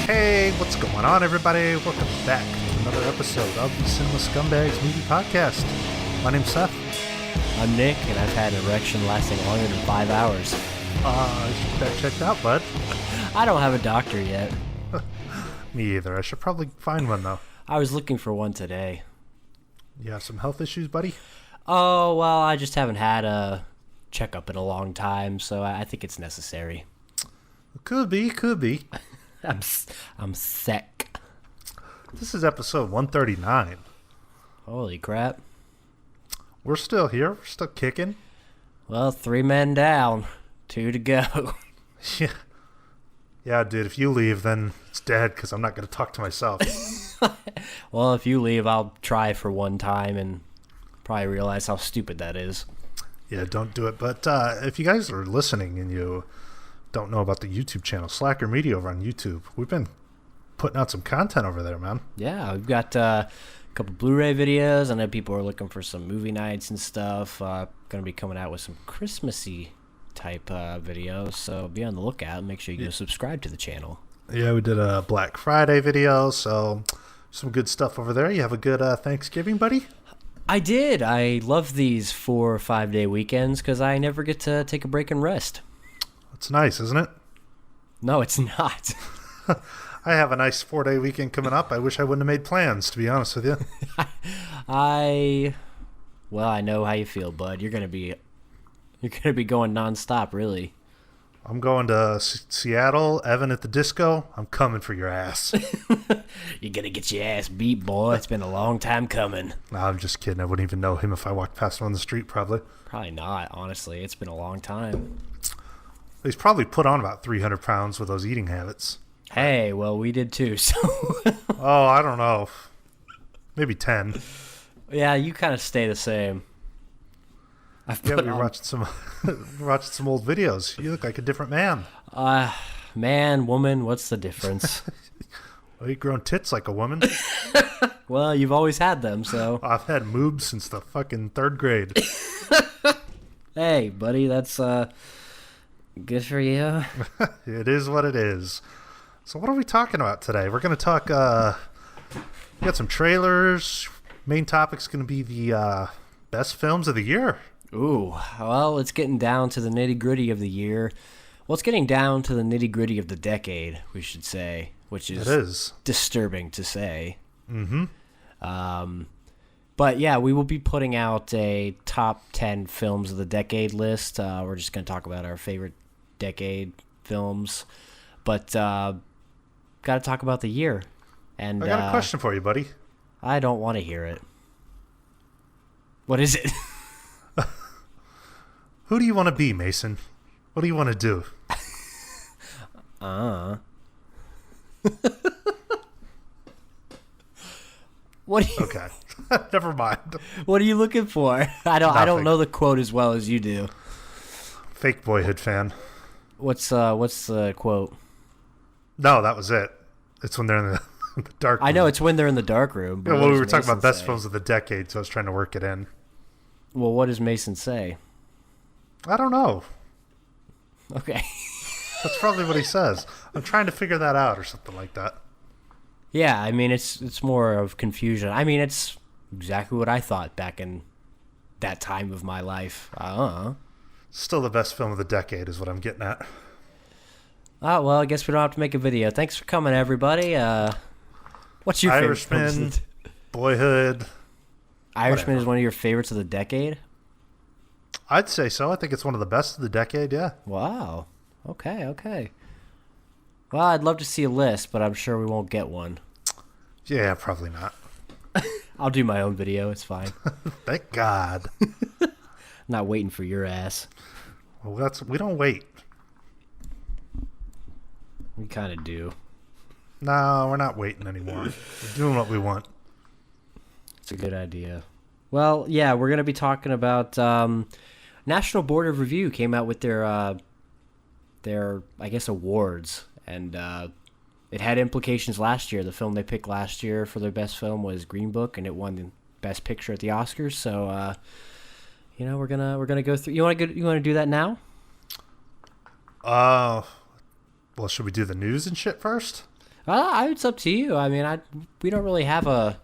Hey, what's going on, everybody? Welcome back to another episode of the Cinema Scumbags Movie Podcast. My name's Seth. I'm Nick, and I've had an erection lasting longer than 5 hours. You should get that checked out, bud. I don't have a doctor yet. Me either. I should probably find one, though. I was looking for one today. You have some health issues, buddy? Oh, well, I just haven't had a checkup in a long time, so I think it's necessary. Could be. I'm sick. This is episode 139. Holy crap. We're still here. We're still kicking. Well, 3 men down, 2 to go. Yeah, dude, if you leave, then it's dead, because I'm not going to talk to myself. Well, if you leave, I'll try for one time and probably realize how stupid that is. Yeah, don't do it. But if you guys are listening and you don't know about the YouTube channel, Slacker Media over on YouTube, we've been putting out some content over there, man. Yeah, we've got a couple Blu-ray videos. I know people are looking for some movie nights and stuff. Going to be coming out with some Christmassy type videos, so be on the lookout. Make sure you go subscribe to the channel. Yeah, we did a Black Friday video, so some good stuff over there. You have a good Thanksgiving, buddy? I did. I love these 4 or 5 day weekends because I never get to take a break and rest. It's nice, isn't it? No, it's not. I have a nice 4-day weekend coming up. I wish I wouldn't have made plans, to be honest with you. I know how you feel, bud. You're gonna be going nonstop, really. I'm going to Seattle, Evan at the disco. I'm coming for your ass. You're gonna get your ass beat, boy. It's been a long time coming. No, I'm just kidding. I wouldn't even know him if I walked past him on the street, probably. Probably not, honestly. It's been a long time. He's probably put on about 300 pounds with those eating habits. Hey, well, we did too, so... Oh, I don't know. Maybe 10. Yeah, you kind of stay the same. We're watching some old videos. You look like a different man. Man, woman, what's the difference? Well, you've grown tits like a woman. Well, you've always had them, so... I've had moobs since the fucking 3rd grade. Hey, buddy, that's good for you. It is what it is. So what are we talking about today? We're going to talk... we got some trailers. Main topic's going to be the best films of the year. Ooh, well, it's getting down to the nitty-gritty of the year. Well, it's getting down to the nitty-gritty of the decade, we should say, which is disturbing to say. Mm-hmm. But yeah, we will be putting out a top 10 films of the decade list. We're just going to talk about our favorite decade films. But got to talk about the year. And I got a question for you, buddy. I don't want to hear it. What is it? Who do you want to be, Mason? What do you want to do? What? Okay, never mind. What are you looking for? I don't know the quote as well as you do. Fake Boyhood fan. What's the quote? No, that was it. It's when they're in the dark room. I know it's when they're in the dark room. Yeah, well, we were talking about best films of the decade, so I was trying to work it in. Well, what does Mason say? I don't know. Okay. That's probably what he says. I'm trying to figure that out or something like that. Yeah, I mean, it's more of confusion. I mean, it's exactly what I thought back in that time of my life. Still the best film of the decade is what I'm getting at. Oh, well, I guess we don't have to make a video. Thanks for coming, everybody. What's your Irishman, favorite? Boyhood. Irishman whatever. Is one of your favorites of the decade? I'd say so. I think it's one of the best of the decade, yeah. Wow. Okay. Well, I'd love to see a list, but I'm sure we won't get one. Yeah, probably not. I'll do my own video. It's fine. Thank God. Not waiting for your ass. Well, we don't wait. We kind of do. No, we're not waiting anymore. We're doing what we want. It's a good idea. Well, yeah, we're going to be talking about National Board of Review came out with their I guess, awards. And it had implications last year. The film they picked last year for their best film was Green Book, and it won the Best Picture at the Oscars. So, we're gonna go through. You want to do that now? Well, should we do the news and shit first? It's up to you. I mean, we don't really have a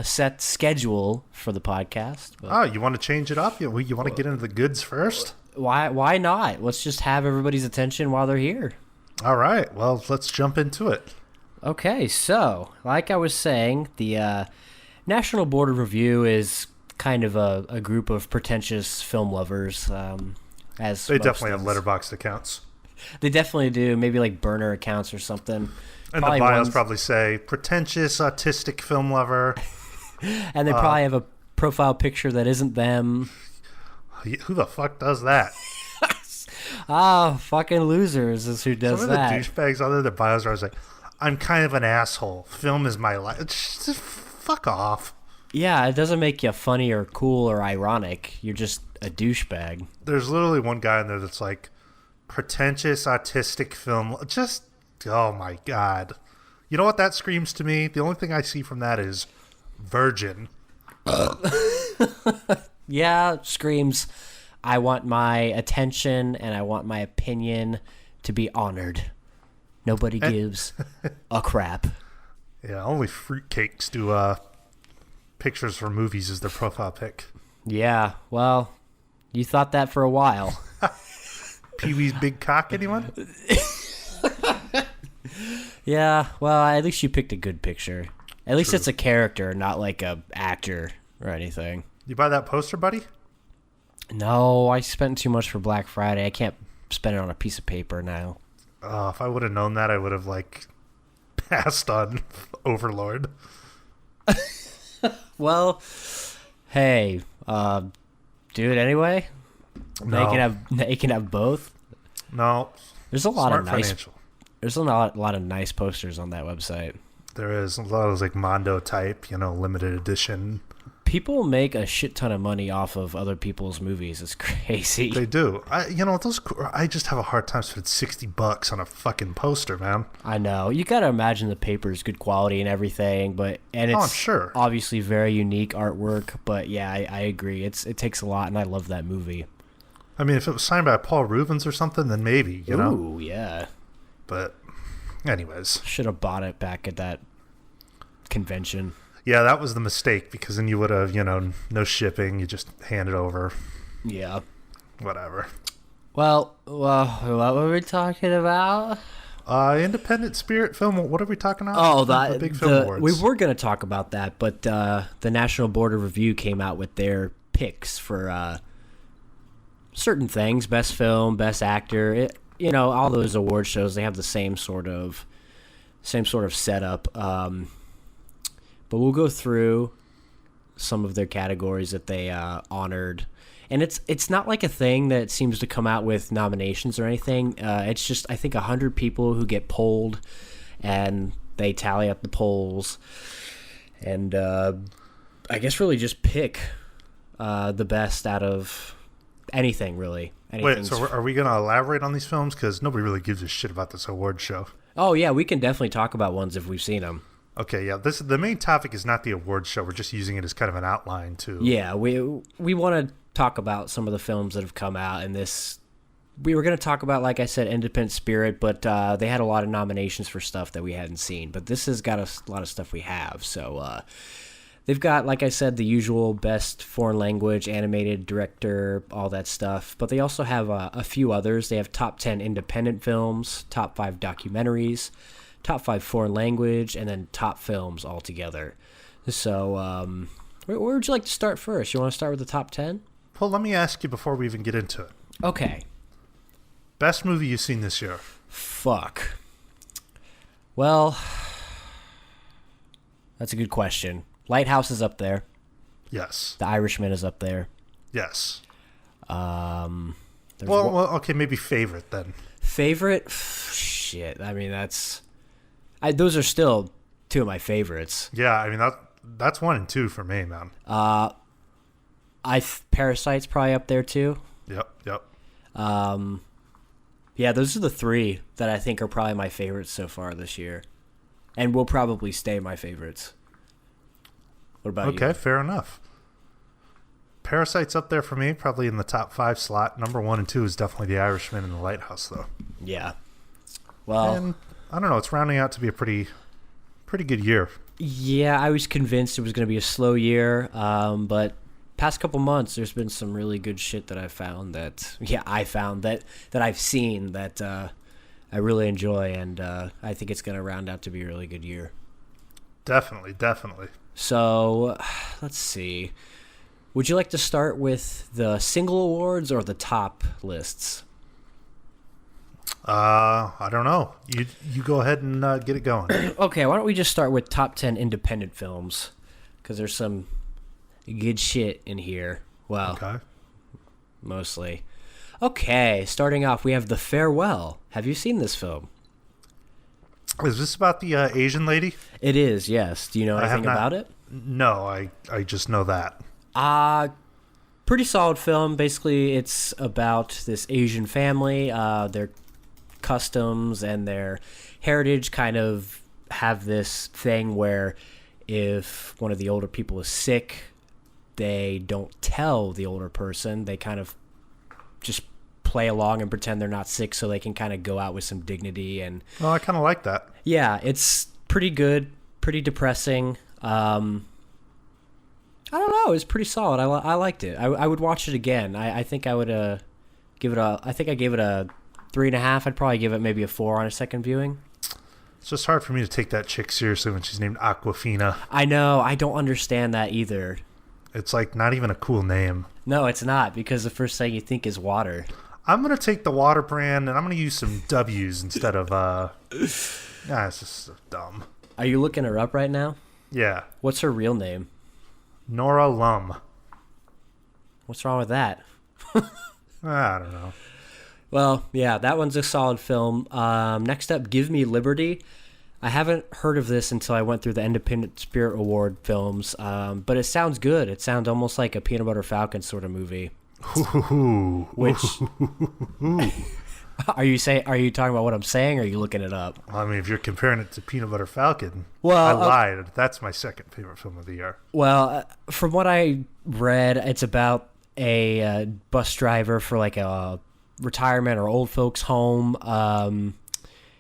set schedule for the podcast. But Oh, you want to change it up? You want to get into the goods first? why not? Let's just have everybody's attention while they're here. All right. Well, let's jump into it. Okay, so like I was saying, the National Board of Review is kind of a group of pretentious film lovers. As They most definitely have things. letterboxd accounts. They definitely do. Maybe like burner accounts or something. And Probably the bios ones- probably say pretentious autistic film lover. And they probably have a profile picture that isn't them. Who the fuck does that? Fucking losers is who does Some of that. the douchebags on there, the bios are always like, I'm kind of an asshole. Film is my life. Just fuck off. Yeah, it doesn't make you funny or cool or ironic. You're just a douchebag. There's literally one guy in there that's like, pretentious autistic film. Just, oh my God. You know what that screams to me? The only thing I see from that is virgin. Yeah, screams, I want my attention and I want my opinion to be honored. Nobody gives a crap. Yeah, only fruitcakes do pictures for movies as their profile pic. Yeah, well, you thought that for a while. Pee-wee's big cock, anyone? Yeah, well, at least you picked a good picture. At least it's a character, not like a actor or anything. You buy that poster, buddy? No, I spent too much for Black Friday. I can't spend it on a piece of paper now. If I would have known that, I would have, like, passed on Overlord. Well, hey, do it anyway. No. They can have both. No. There's a lot Smart of nice. financial. There's a lot of nice posters on that website. There is a lot of those, like, Mondo type, limited edition. People make a shit ton of money off of other people's movies. It's crazy. They do. I just have a hard time spending $60 on a fucking poster, man. I know. You got to imagine the paper is good quality and everything, and it's I'm sure. obviously very unique artwork. But yeah, I agree. It takes a lot, and I love that movie. I mean, if it was signed by Paul Rubens or something, then maybe, know. Ooh, yeah. But, anyways. Should have bought it back at that convention. Yeah, that was the mistake, because then you would have, no shipping. You just hand it over. Yeah. Whatever. Well, what were we talking about? Independent Spirit film. What are we talking about? Oh, the big film awards. we were going to talk about that, but the National Board of Review came out with their picks for certain things: best film, best actor. All those award shows, they have the same sort of setup. But we'll go through some of their categories that they honored. And it's not like a thing that seems to come out with nominations or anything. It's just, I think, 100 people who get polled, and they tally up the polls. And I guess really just pick the best out of anything, really. Wait, so are we going to elaborate on these films? Because nobody really gives a shit about this award show. Oh, yeah, we can definitely talk about ones if we've seen them. Okay, yeah. The main topic is not the award show. We're just using it as kind of an outline too. Yeah, we want to talk about some of the films that have come out, and we were going to talk about, like I said, Independent Spirit, but they had a lot of nominations for stuff that we hadn't seen. But this has got a lot of stuff we have. So they've got, like I said, the usual best foreign language, animated director, all that stuff. But they also have a few others. They have top 10 independent films, top 5 documentaries, top 5 foreign language, and then top films altogether. So, where would you like to start first? You want to start with the top 10? Well, let me ask you before we even get into it. Okay. Best movie you've seen this year? Fuck. Well, that's a good question. Lighthouse is up there. Yes. The Irishman is up there. Yes. Well, Okay, maybe favorite then. favorite? Shit. I mean, those are still two of my favorites. Yeah, I mean that's 1 and 2 for me, man. Parasite's probably up there too. Yep. Yeah, those are the 3 that I think are probably my favorites so far this year, and will probably stay my favorites. What about you? Okay, fair enough. Parasite's up there for me, probably in the top 5 slot. Number 1 and 2 is definitely The Irishman and The Lighthouse, though. Yeah. Well, And I don't know, it's rounding out to be a pretty pretty good year. Yeah, I was convinced it was going to be a slow year, but past couple months, there's been some really good shit that I've found that I've seen that I really enjoy, and I think it's going to round out to be a really good year. Definitely. So, let's see. Would you like to start with the single awards or the top lists? I don't know. You go ahead and get it going. Okay, why don't we just start with top 10 independent films? Because there's some good shit in here. Well, Okay. mostly. Okay, starting off, we have The Farewell. Have you seen this film? Is this about the Asian lady? It is, yes. Do you know I have anything not- about it? No, I just know that. Pretty solid film. Basically, it's about this Asian family. Their customs and their heritage kind of have this thing where if one of the older people is sick, they don't tell the older person. They kind of just play along and pretend they're not sick so they can kind of go out with some dignity. And Well, I kind of like that. yeah, it's pretty good, pretty depressing. I don't know. It's pretty solid. I liked it. I would watch it again. I think I would give it a. I think I gave it a 3.5. I'd probably give it maybe a 4 on a second viewing. It's just hard for me to take that chick seriously when she's named Aquafina. I know. I don't understand that either. It's like not even a cool name. No, it's not, because the first thing you think is water. I'm gonna take the water brand and I'm gonna use some W's instead of it's just so dumb. Are you looking her up right now? Yeah, What's her real name? Nora Lum. What's wrong with that? I don't know. Well, yeah, that one's a solid film. Next up, Give Me Liberty. I haven't heard of this until I went through the Independent Spirit Award films, but it sounds good. It sounds almost like a Peanut Butter Falcon sort of movie. Which are you talking about what I'm saying, or are you looking it up? I mean, if you're comparing it to Peanut Butter Falcon, Well, I lied. That's my second favorite film of the year. Well, from what I read, it's about a bus driver for like a retirement or old folks home.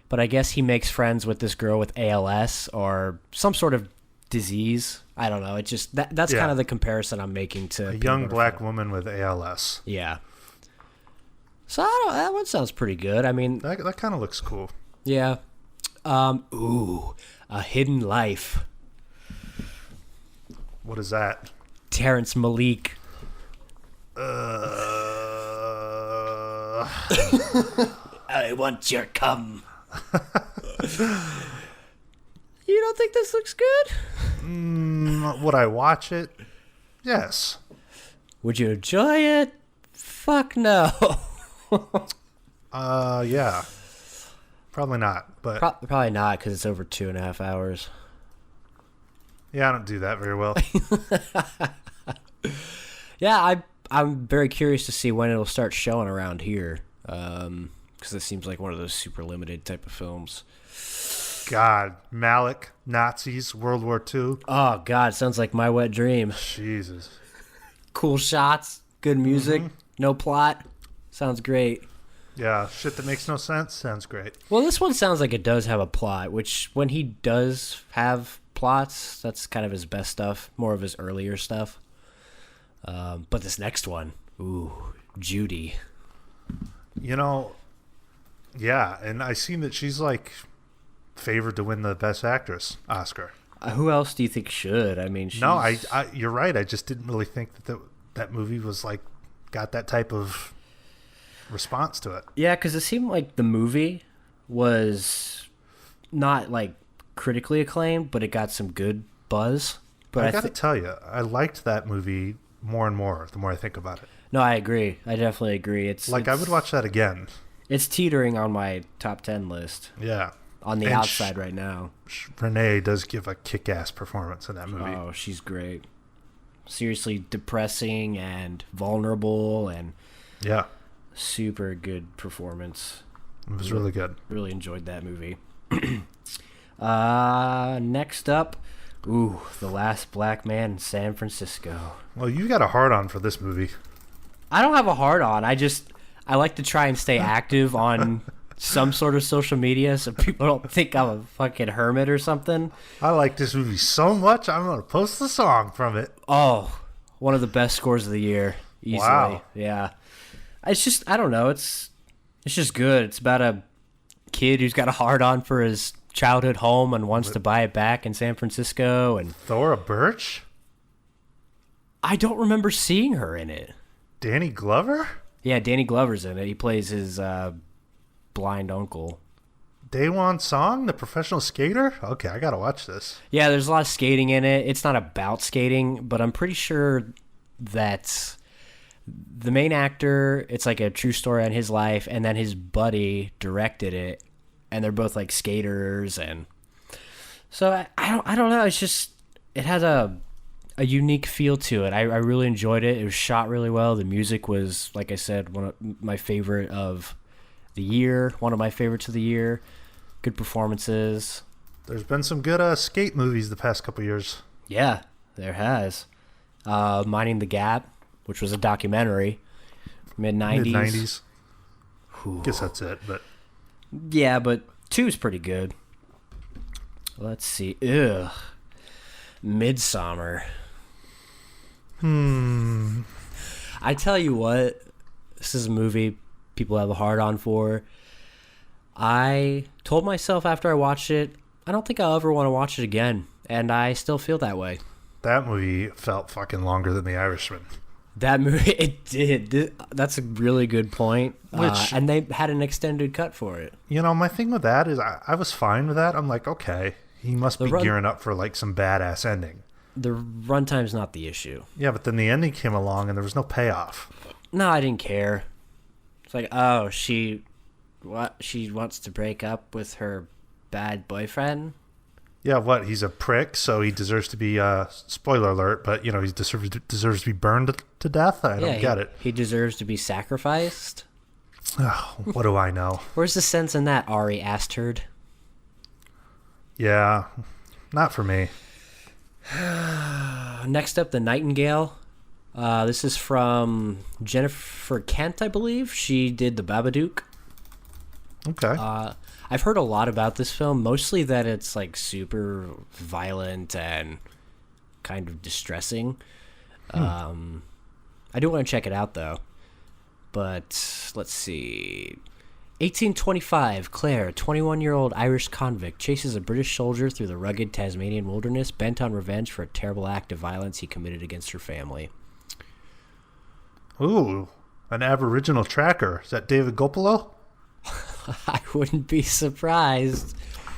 But I guess he makes friends with this girl with ALS or some sort of disease. I don't know. It's just that's kind of the comparison I'm making to A Peanut young Butter black Falcon. woman with ALS. Yeah. So that one sounds pretty good. I mean, That kind of looks cool. yeah. A Hidden Life. What is that? Terrence Malick. I want your cum. You don't think this looks good? Would I watch it? Yes. Would you enjoy it? Fuck no. Yeah. Probably not. But Probably not, because it's over 2.5 hours. yeah, I don't do that very well. Yeah, I'm very curious to see when it'll start showing around here, because it seems like one of those super limited type of films. God, Malik, Nazis, World War II. Oh God, sounds like my wet dream. Jesus. Cool shots, good music, no plot. Sounds great. Yeah, shit that makes no sense. Sounds great. Well, this one sounds like it does have a plot, which when he does have plots, that's kind of his best stuff, more of his earlier stuff. But this next one, ooh, Judy. You know, yeah, and I seen that she's like favored to win the Best Actress Oscar. Who else do you think should? I mean, she's... No, I you're right. I just didn't really think that movie was like got that type of response to it. Yeah, because it seemed like the movie was not like critically acclaimed, but it got some good buzz. But I got to tell you, I liked that movie more and more the more I think about it. No, I agree. I definitely agree. I would watch that again. It's teetering on my top 10 list. Yeah. On the And outside right now. Renee does give a kick-ass performance in that movie. Oh, she's great. Seriously depressing and vulnerable and Yeah. super good performance. It was really good. Really enjoyed that movie. Next up, The Last Black Man in San Francisco. Well, you got a hard-on for this movie. I don't have a hard on. I like to try and stay active on some sort of social media so people don't think I'm a fucking hermit or something. I like this movie so much, I'm going to post a song from it. Oh, one of the best scores of the year. Easily. Wow. Yeah. It's just, I don't know. It's just good. It's about a kid who's got a hard-on for his childhood home and wants to buy it back in San Francisco. And Thora Birch? I don't remember seeing her in it. Danny Glover? Yeah, Danny Glover's in it. He plays his blind uncle. Daewon Song, the professional skater? Okay, I gotta watch this. Yeah, there's a lot of skating in it. It's not about skating, but I'm pretty sure that the main actor, it's like a true story on his life, and then his buddy directed it, and they're both like skaters, and so I don't know. It's just, it has a unique feel to it. I really enjoyed it. It was shot really well. The music was, like I said, one of my favorite of the year. One of my favorites of the year. Good performances. There's been some good skate movies the past couple years. Yeah, there has. Minding the Gap, which was a documentary, mid-90s. Mid-90s. Guess that's it, but... Yeah, but 2 is pretty good. Let's see. Ugh. Midsummer. I tell you what, this is a movie people have a hard-on for. I told myself after I watched it, I don't think I'll ever want to watch it again, and I still feel that way. That movie felt fucking longer than The Irishman. That movie, it did. That's a really good point. Which, and they had an extended cut for it. You know, my thing with that is I was fine with that. I'm like, okay, he must be gearing up for like some badass ending. The runtime's not the issue. Yeah, but then the ending came along and there was no payoff. No, I didn't care. It's like, oh, she wants to break up with her bad boyfriend. Yeah, what? He's a prick, so he deserves to be. Spoiler alert, but you know he deserves to be burned to death. I don't get it. He deserves to be sacrificed. Oh, what do I know? Where's the sense in that, Ari Aster? Yeah, not for me. Next up, The Nightingale. This is from Jennifer Kent, I believe. She did The Babadook. Okay. I've heard a lot about this film, mostly that it's like super violent and kind of distressing. I do want to check it out though. But let's see. 1825, Claire, 21-year-old Irish convict, chases a British soldier through the rugged Tasmanian wilderness, bent on revenge for a terrible act of violence he committed against her family. Ooh, an Aboriginal tracker. Is that David Gopolo? I wouldn't be surprised.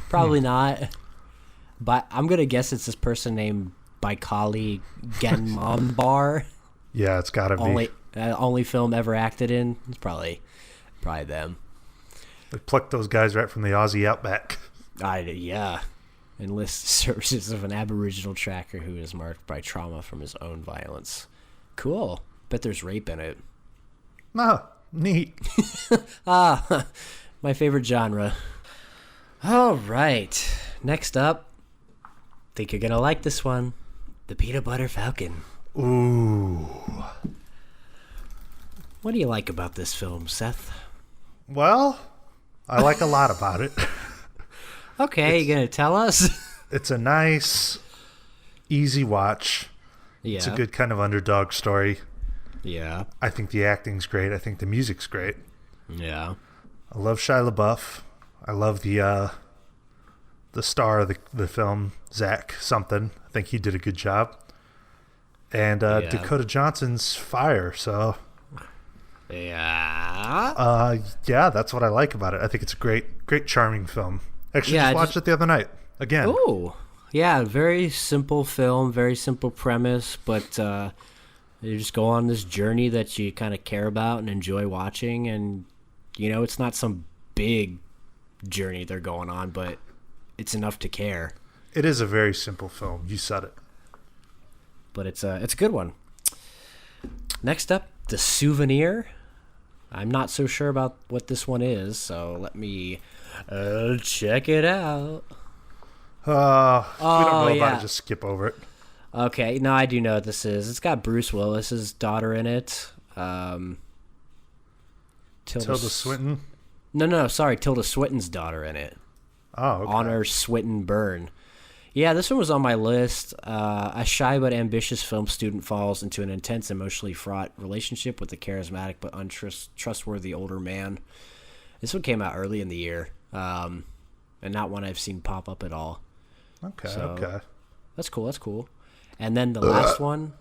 Probably not. But I'm going to guess it's this person named Baikali Ganmambar. Yeah, it's got to be. Only film ever acted in. It's probably them. They plucked those guys right from the Aussie outback. Yeah. Enlist the services of an Aboriginal tracker who is marked by trauma from his own violence. Cool. Bet there's rape in it. Ah, neat. My favorite genre. All right. Next up, think you're going to like this one. The Peanut Butter Falcon. Ooh. What do you like about this film, Seth? Well, I like a lot about it. Okay, you going to tell us? It's a nice, easy watch. Yeah. It's a good kind of underdog story. Yeah. I think the acting's great. I think the music's great. Yeah. I love Shia LaBeouf. I love the star of the film, Zach something. I think he did a good job. And Dakota Johnson's fire, so... Yeah. Yeah, that's what I like about it. I think it's a great, charming film. Actually, just watched it the other night again. Ooh, yeah, very simple film, very simple premise, but you just go on this journey that you kind of care about and enjoy watching, and you know it's not some big journey they're going on, but it's enough to care. It is a very simple film. You said it. But it's a good one. Next up, The Souvenir. I'm not so sure about what this one is, so let me check it out. If we don't know about it, just skip over it. Okay, no, I do know what this is. It's got Bruce Willis's daughter in it. Tilda Swinton. No, sorry, Tilda Swinton's daughter in it. Oh, okay. Honor Swinton Byrne. Yeah, this one was on my list. A shy but ambitious film student falls into an intense, emotionally fraught relationship with a charismatic but untrustworthy older man. This one came out early in the year, and not one I've seen pop up at all. Okay. That's cool. And then the last one.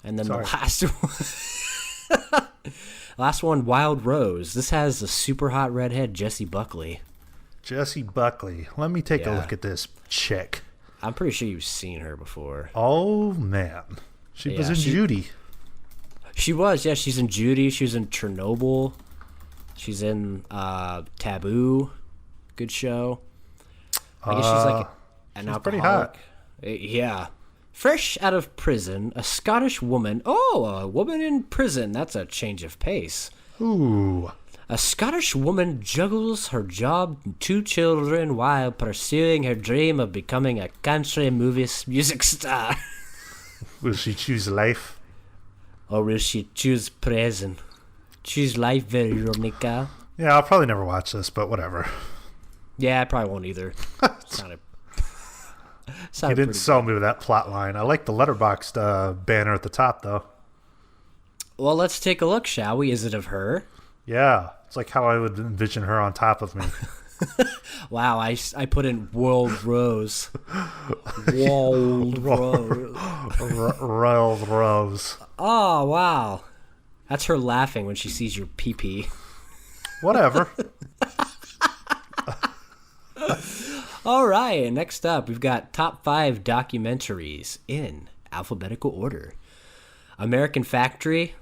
And then the last one, Wild Rose. This has a super hot redhead, Jessie Buckley. Jessie Buckley. Let me take a look at this chick. I'm pretty sure you've seen her before. Oh, man. She was in Judy. She was, yeah. She's in Judy. She was in Chernobyl. She's in Taboo. Good show. I guess she's like an alcoholic. Pretty hot. Yeah. Fresh out of prison, a Scottish woman. Oh, a woman in prison. That's a change of pace. Ooh. A Scottish woman juggles her job and 2 children while pursuing her dream of becoming a country music star. Will she choose life? Or will she choose prison? Choose life, Veronica. Yeah, I'll probably never watch this, but whatever. Yeah, I probably won't either. You didn't sell me with that plot line. I like the Letterboxd banner at the top, though. Well, let's take a look, shall we? Is it of her? Yeah, it's like how I would envision her on top of me. Wow, I put in World Rose. World Rose. World Rose. Oh, wow. That's her laughing when she sees your pee-pee. Whatever. All right, next up, we've got top 5 documentaries in alphabetical order. American Factory.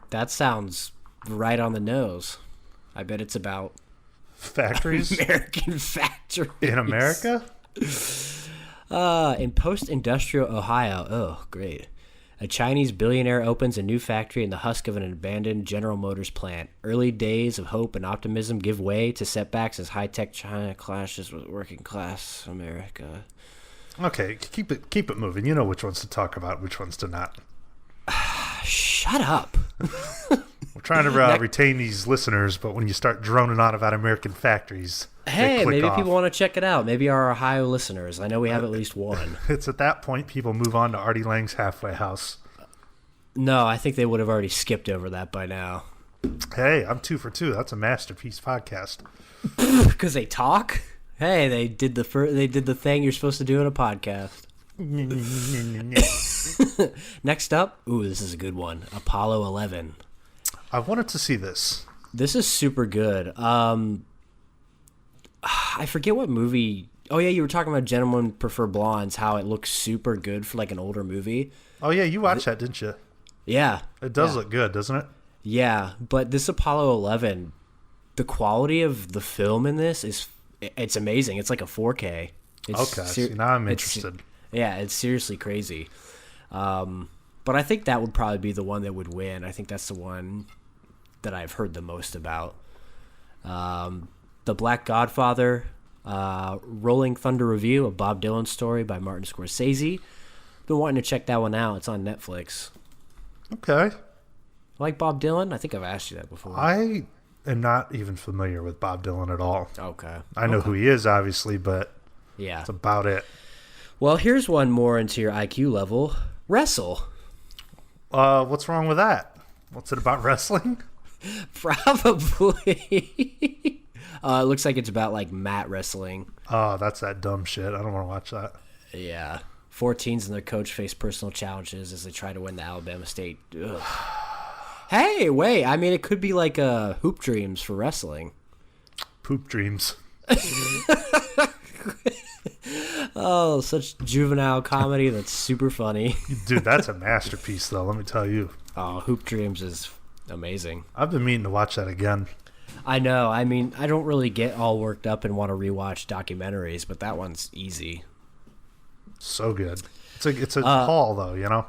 That sounds right on the nose. I bet it's about factories. American factories in America. In post-industrial Ohio. Oh, great. A Chinese billionaire opens a new factory in the husk of an abandoned General Motors plant. Early days of hope and optimism give way to setbacks as high-tech China clashes with working-class America. Okay, keep it moving. You know which ones to talk about, which ones to not. Shut up. We're trying to retain these listeners, but when you start droning on about American factories, hey, maybe people want to check it out. Maybe our Ohio listeners. I know we have at least one. It's at that point people move on to Artie Lang's Halfway House. No, I think they would have already skipped over that by now. Hey, I'm 2 for 2. That's a masterpiece podcast. Because they talk? Hey, they did the thing you're supposed to do in a podcast. Next up, this is a good one. Apollo 11. I wanted to see this. This is super good. I forget what movie. Oh yeah, you were talking about Gentlemen Prefer Blondes. How it looks super good for like an older movie. Oh yeah, you watched that, didn't you? Yeah, it does look good, doesn't it? Yeah, but this Apollo 11, the quality of the film in this it's amazing. It's like a 4K. Now I'm interested. It's seriously crazy. But I think that would probably be the one that would win. I think that's the one that I've heard the most about. The Black Godfather, Rolling Thunder Review, a Bob Dylan story by Martin Scorsese. Been wanting to check that one out. It's on Netflix. Okay. Like Bob Dylan? I think I've asked you that before. I am not even familiar with Bob Dylan at all. Okay. I know who he is, obviously, but that's about it. Well, here's one more into your IQ level. Wrestle. What's wrong with that? What's it about wrestling? Probably. It looks like it's about like mat wrestling. Oh, that's that dumb shit. I don't want to watch that. Yeah. 4 teens and their coach face personal challenges as they try to win the Alabama State. Ugh. Hey, wait. I mean, it could be like Hoop Dreams for wrestling. Poop Dreams. Oh, such juvenile comedy that's super funny. Dude, that's a masterpiece, though, let me tell you. Oh, Hoop Dreams is amazing. I've been meaning to watch that again. I know. I mean, I don't really get all worked up and want to rewatch documentaries, but that one's easy. So good. It's a haul, though, you know?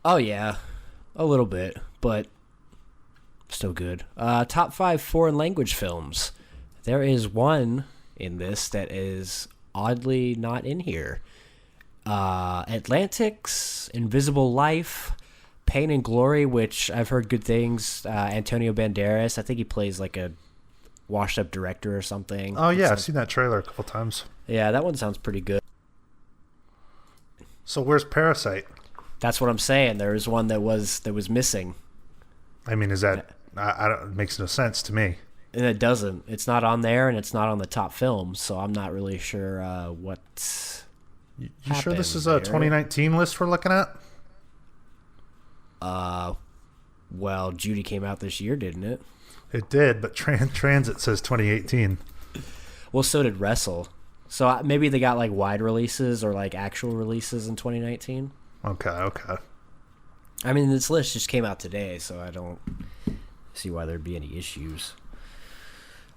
Oh, yeah. A little bit, but still good. Top 5 foreign language films. There is one in this that is oddly not in here. Atlantic's Invisible Life, Pain and Glory, which I've heard good things. Antonio Banderas. I think he plays like a washed-up director or something. Oh, yeah. I've seen that trailer a couple times. Yeah, that one sounds pretty good. So where's Parasite? That's what I'm saying. There was one that was missing. I mean, is that... I don't, it makes no sense to me. And it doesn't. It's not on there, and it's not on the top films, so I'm not really sure what You sure this is a 2019 list we're looking at? Well, Judy came out this year, didn't it? It did, but Transit says 2018. Well, so did Wrestle. So maybe they got like wide releases or like actual releases in 2019. Okay. I mean, this list just came out today, so I don't see why there'd be any issues.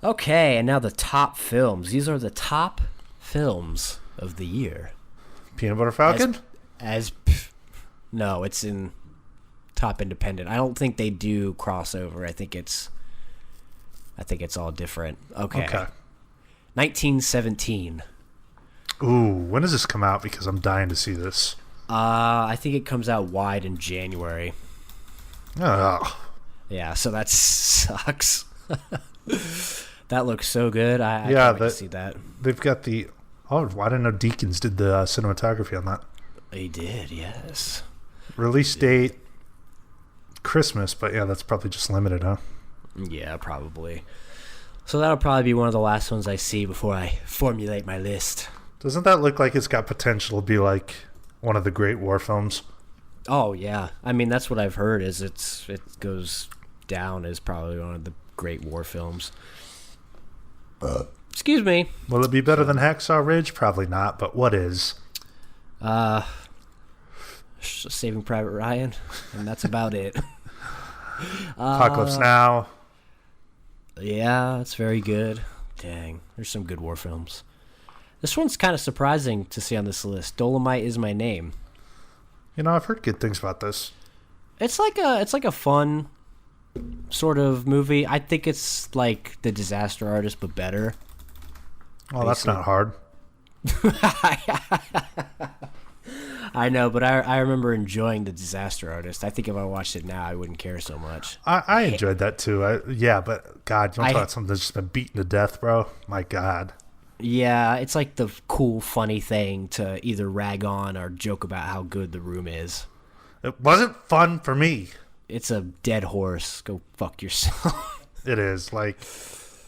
Okay, and now the top films. These are the top films of the year. Peanut Butter Falcon? No, it's in top independent. I don't think they do crossover. I think it's all different. Okay. 1917. Ooh, when does this come out? Because I'm dying to see this. I think it comes out wide in January. Oh. Yeah, so that sucks. That looks so good. I can't wait to see that. They've got the... Oh, I didn't know Deakins did the cinematography on that. They did, yes. Release date, Christmas, but yeah, that's probably just limited, huh? Yeah, probably. So that'll probably be one of the last ones I see before I formulate my list. Doesn't that look like it's got potential to be like one of the great war films? Oh, yeah. I mean, that's what I've heard, is it goes down as probably one of the great war films. Excuse me. Will it be better than Hacksaw Ridge? Probably not, but what is? Saving Private Ryan, and that's about it. Apocalypse Now. Yeah, it's very good. Dang, there's some good war films. This one's kind of surprising to see on this list. Dolomite Is My Name. You know, I've heard good things about this. It's like a fun sort of movie. I think it's like The Disaster Artist, but better. Well, that's not hard. I know, but I remember enjoying The Disaster Artist. I think if I watched it now, I wouldn't care so much. I enjoyed that too. But God, you want to talk about something that's just been beaten to death, bro? My God. Yeah, it's like the cool, funny thing to either rag on or joke about how good The Room is. It wasn't fun for me. It's a dead horse. Go fuck yourself. It is. Like,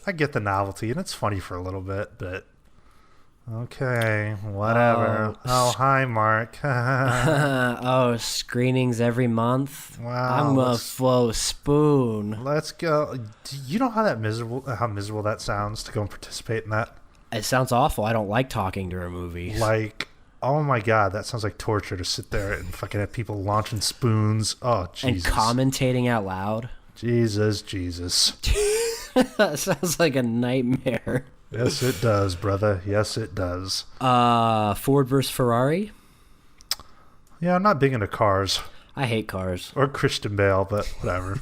I get the novelty, and it's funny for a little bit, but... Okay, whatever. Oh, hi, Mark. Oh, screenings every month? Wow. I'm a full spoon. Let's go. Do you know how miserable that sounds to go and participate in that? It sounds awful. I don't like talking during movies. Like, oh my God, that sounds like torture to sit there and fucking have people launching spoons. Oh, Jesus. And commentating out loud. Jesus. That sounds like a nightmare. Yes, it does, brother. Yes, it does. Ford versus Ferrari? Yeah, I'm not big into cars. I hate cars. Or Christian Bale, but whatever.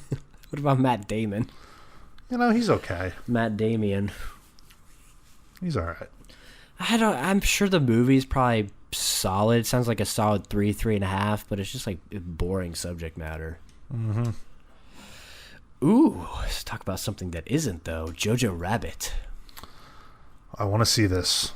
What about Matt Damon? You know, he's okay. Matt Damien. He's all right. I'm sure the movie's probably solid. It sounds like a solid 3.5, but it's just like boring subject matter. Mm-hmm. Ooh, let's talk about something that isn't, though. Jojo Rabbit. I want to see this.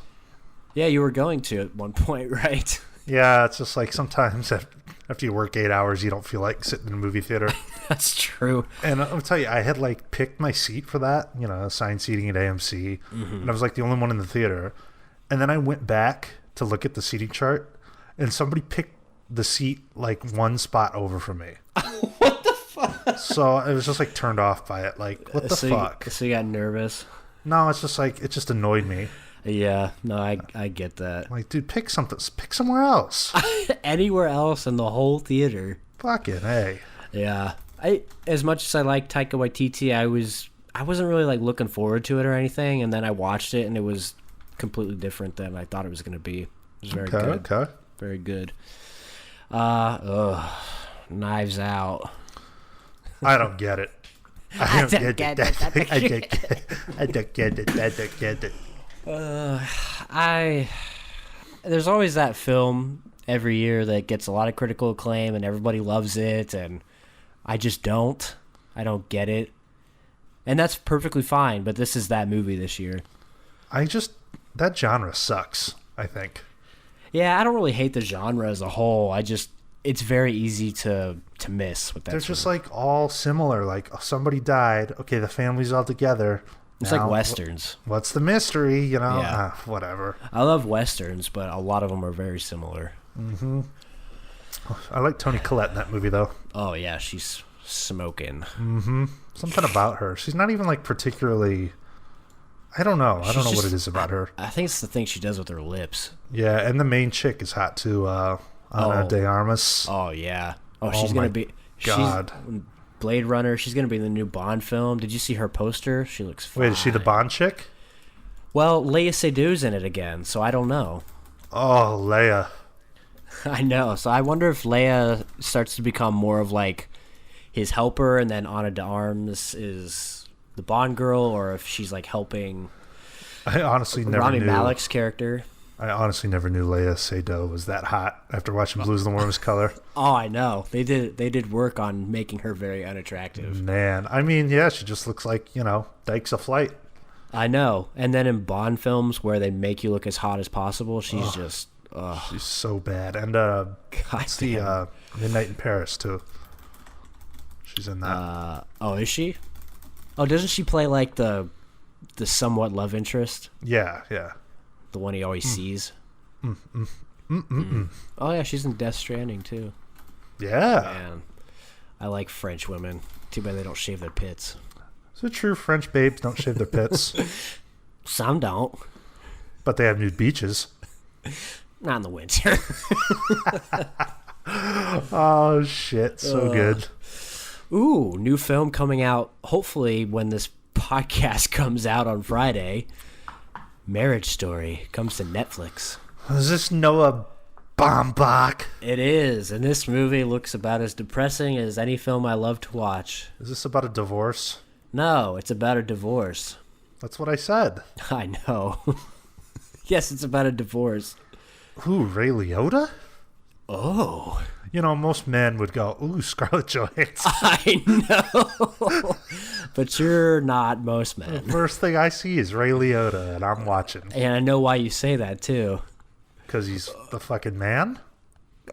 Yeah, you were going to at one point, right? Yeah, it's just like sometimes after you work 8 hours, you don't feel like sitting in a movie theater. That's true. And I'll tell you, I had like picked my seat for that, you know, assigned seating at AMC, and I was like the only one in the theater. And then I went back to look at the seating chart, and somebody picked the seat like one spot over from me. What the fuck? So I was just like turned off by it. Like, what the fuck? So you got nervous? No, it's just like, it just annoyed me. Yeah, no, I get that. Like, dude, pick somewhere else. Anywhere else in the whole theater. Fucking hey. Yeah. As much as I like Taika Waititi, I wasn't really like looking forward to it or anything, and then I watched it and it was completely different than I thought it was going to be. It was very good. Okay. Very good. Knives Out. I don't get it. I don't get it. There's always that film every year that gets a lot of critical acclaim and everybody loves it, and I just don't. I don't get it. And that's perfectly fine, but this is that movie this year. That genre sucks, I think. Yeah, I don't really hate the genre as a whole. It's very easy to miss with that. They're just like all similar. Like somebody died. Okay, the family's all together. It's like Westerns. What's the mystery? You know, Yeah. Whatever. I love Westerns, but a lot of them are very similar. Mm-hmm. I like Toni Collette in that movie, though. Oh, yeah, she's smoking. Mm-hmm. Something about her. She's not even like particularly... I don't know. I don't know what it is about her. I think it's the thing she does with her lips. Yeah, and the main chick is hot, too. Ana de Armas. Oh, yeah. Oh, she's going to be... God. Blade Runner. She's going to be in the new Bond film. Did you see her poster? She looks fine. Wait, is she the Bond chick? Well, Léa Seydoux in it again, so I don't know. Oh, Leia. I know. So I wonder if Leia starts to become more of like his helper, and then Ana de Armas is the Bond girl, or if she's like helping. I honestly never Rami knew. Malek's character. I honestly never knew Léa Seydoux was that hot after watching Blues the Warmest Color. Oh, I know. They did work on making her very unattractive. Man, I mean, yeah, she just looks like, Dykes a Flight. I know. And then in Bond films where they make you look as hot as possible, she's just... She's so bad. And it's the Midnight in Paris, too. She's in that. Oh, is she? Oh, doesn't she play like the somewhat love interest? Yeah. The one he always sees? Oh, yeah, she's in Death Stranding, too. Yeah. Man, I like French women. Too bad they don't shave their pits. Is it true French babes don't shave their pits? Some don't. But they have nude beaches. Not in the winter. Oh, shit. So good. Ooh, new film coming out, hopefully when this podcast comes out on Friday. Marriage Story comes to Netflix. Is this Noah Baumbach? It is, and this movie looks about as depressing as any film I love to watch. Is this about a divorce? No, it's about a divorce. That's what I said. I know. Yes, it's about a divorce. Ooh, Ray Liotta? Oh. Most men would go, ooh, Scarlett Johansson. I know. But you're not most men. The first thing I see is Ray Liotta, and I'm watching. And I know why you say that, too. Because he's the fucking man?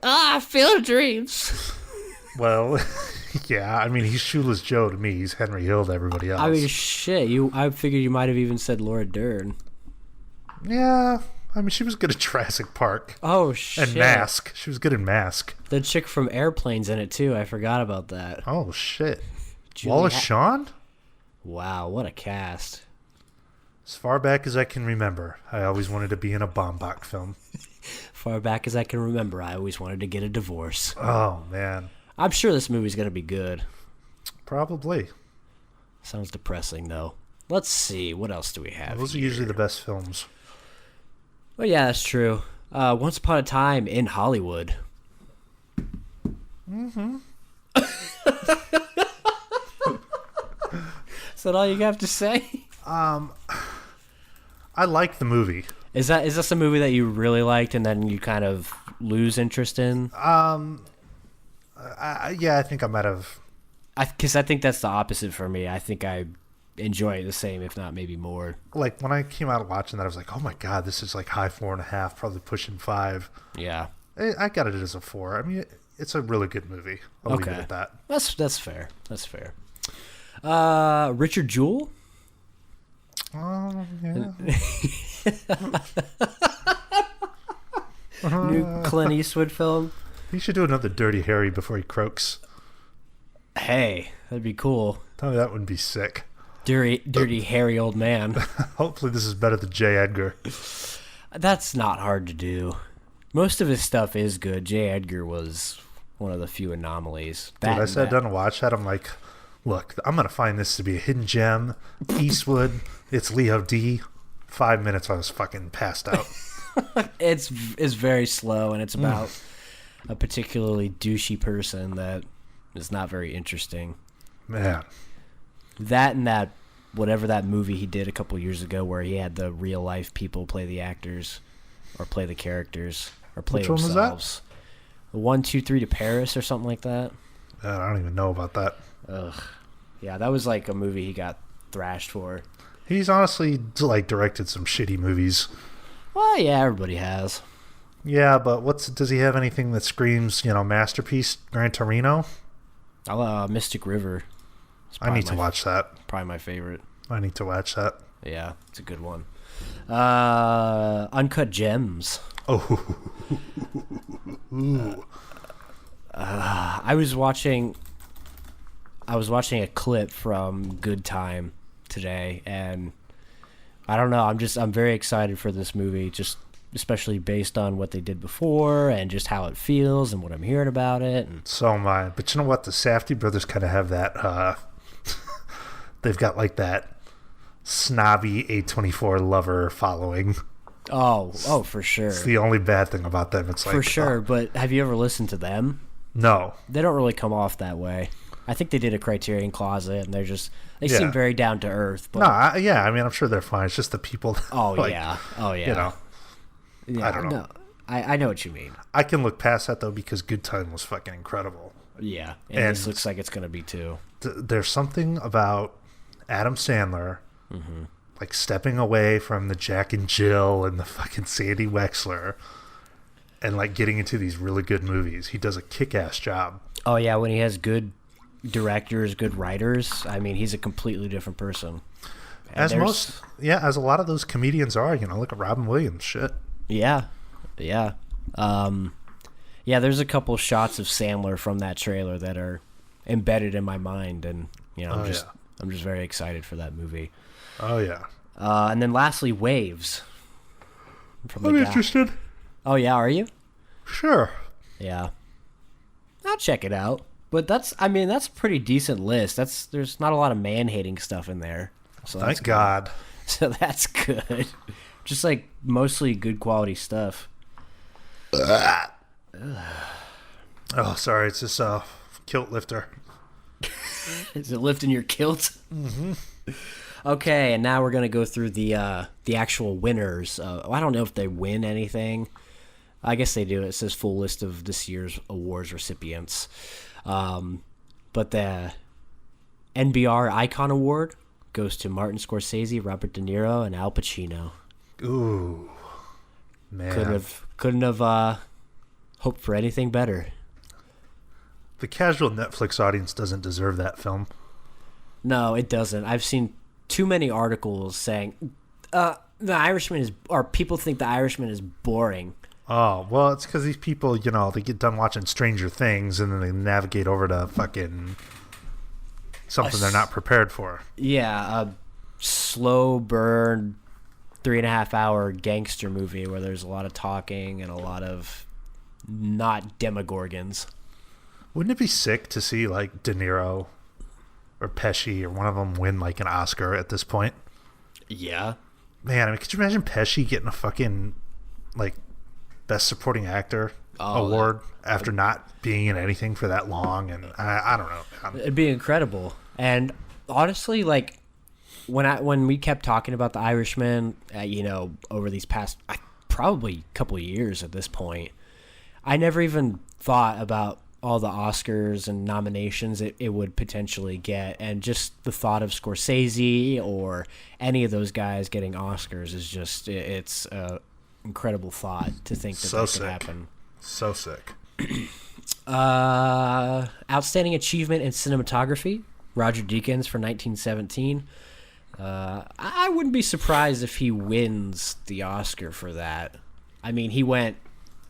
I feel dreams. Well, yeah, I mean, he's Shoeless Joe to me. He's Henry Hill to everybody else. I mean, shit. I figured you might have even said Laura Dern. Yeah, I mean, she was good at Jurassic Park. Oh, shit. And Mask. She was good in Mask. The chick from Airplane's in it, too. I forgot about that. Oh, shit. Wallace Shawn? Wow, what a cast. As far back as I can remember, I always wanted to be in a Baumbach film. Far back as I can remember, I always wanted to get a divorce. Oh, man. I'm sure this movie's going to be good. Probably. Sounds depressing, though. Let's see. What else do we have Those here? are usually the best films. Well, yeah, that's true. Once Upon a Time in Hollywood. Mm-hmm. Is that all you have to say? I like the movie. Is this a movie that you really liked and then you kind of lose interest in? Yeah, I think I might have. Because I think that's the opposite for me. I think I enjoy it the same, if not maybe more. Like, when I came out watching that, I was like, oh my God, this is like high 4.5, probably pushing 5. Yeah. I got it as a 4. I mean, it's a really good movie. I'll leave it at that. That's fair. That's fair. Richard Jewell? Oh, yeah. New Clint Eastwood film. He should do another Dirty Harry before he croaks. Hey, that'd be cool. Tell me that would be sick. Dirty hairy old man. Hopefully this is better than J. Edgar. That's not hard to do. Most of his stuff is good. J. Edgar was one of the few anomalies. Dude, I sat down and watched that. I'm like, look, I'm going to find this to be a hidden gem. Eastwood. It's Leo D. 5 minutes, I was fucking passed out. It's very slow, and it's about a particularly douchey person that is not very interesting. Man. That and that, whatever that movie he did a couple years ago where he had the real life people play the actors or play the characters. or play Which themselves. one was that? 1, 2, 3 to Paris or something like that. I don't even know about that. Ugh. Yeah, that was like a movie he got thrashed for. He's honestly like directed some shitty movies. Well, yeah, everybody has. Yeah, but does he have anything that screams, masterpiece? Gran Torino? Mystic River. I need to watch that. Probably my favorite. I need to watch that. Yeah, it's a good one. Uncut Gems. Oh. Ooh. I was watching a clip from Good Time today, and I don't know, I'm very excited for this movie, just especially based on what they did before and just how it feels and what I'm hearing about it. And so am I. But you know what? The Safdie brothers kind of have that, they've got like that snobby A24 lover following. Oh, for sure. It's the only bad thing about them. It's like for sure. But have you ever listened to them? No. They don't really come off that way. I think they did a Criterion Closet, and they seem very down to earth. But I mean, I'm sure they're fine. It's just the people. Oh, like, yeah. Yeah, I don't know. No, I know what you mean. I can look past that, though, because Good Time was fucking incredible. Yeah, and this looks like it's going to be, too. There's something about Adam Sandler, like, stepping away from the Jack and Jill and the fucking Sandy Wexler and, like, getting into these really good movies. He does a kick-ass job. Oh, yeah, when he has good directors, good writers, I mean, he's a completely different person. And as a lot of those comedians are, look at Robin Williams, shit. Yeah. Yeah, there's a couple shots of Sandler from that trailer that are embedded in my mind, and I'm just very excited for that movie. Oh yeah. And then lastly, Waves. I'm interested. Oh yeah, are you? Sure. Yeah. I'll check it out. But that's a pretty decent list. There's not a lot of man-hating stuff in there. So Thank God. So that's good. Just like mostly good quality stuff. Oh, sorry. It's this kilt lifter. Is it lifting your kilt? Mm-hmm. Okay, and now we're gonna go through the actual winners. I don't know if they win anything. I guess they do. It says full list of this year's awards recipients. But the NBR Icon Award goes to Martin Scorsese, Robert De Niro, and Al Pacino. Ooh, man! Couldn't have hoped for anything better. The casual Netflix audience doesn't deserve that film. No, it doesn't. I've seen too many articles saying The Irishman is, or people think The Irishman is boring. Oh, well, it's because these people, they get done watching Stranger Things and then they navigate over to fucking something they're not prepared for. Yeah, a slow burn 3.5 hour gangster movie where there's a lot of talking and a lot of not demogorgons. Wouldn't it be sick to see like De Niro or Pesci or one of them win like an Oscar at this point? Yeah. Man, I mean, could you imagine Pesci getting a fucking like Best Supporting Actor award after not being in anything for that long? And I don't know. It'd be incredible. And honestly, like when we kept talking about The Irishman, over these past probably couple of years at this point, I never even thought about all the Oscars and nominations it would potentially get, and just the thought of Scorsese or any of those guys getting Oscars is just it's a incredible thought to think that could happen. So sick. Outstanding achievement in cinematography, Roger Deakins for 1917. I wouldn't be surprised if he wins the Oscar for that. I mean, he went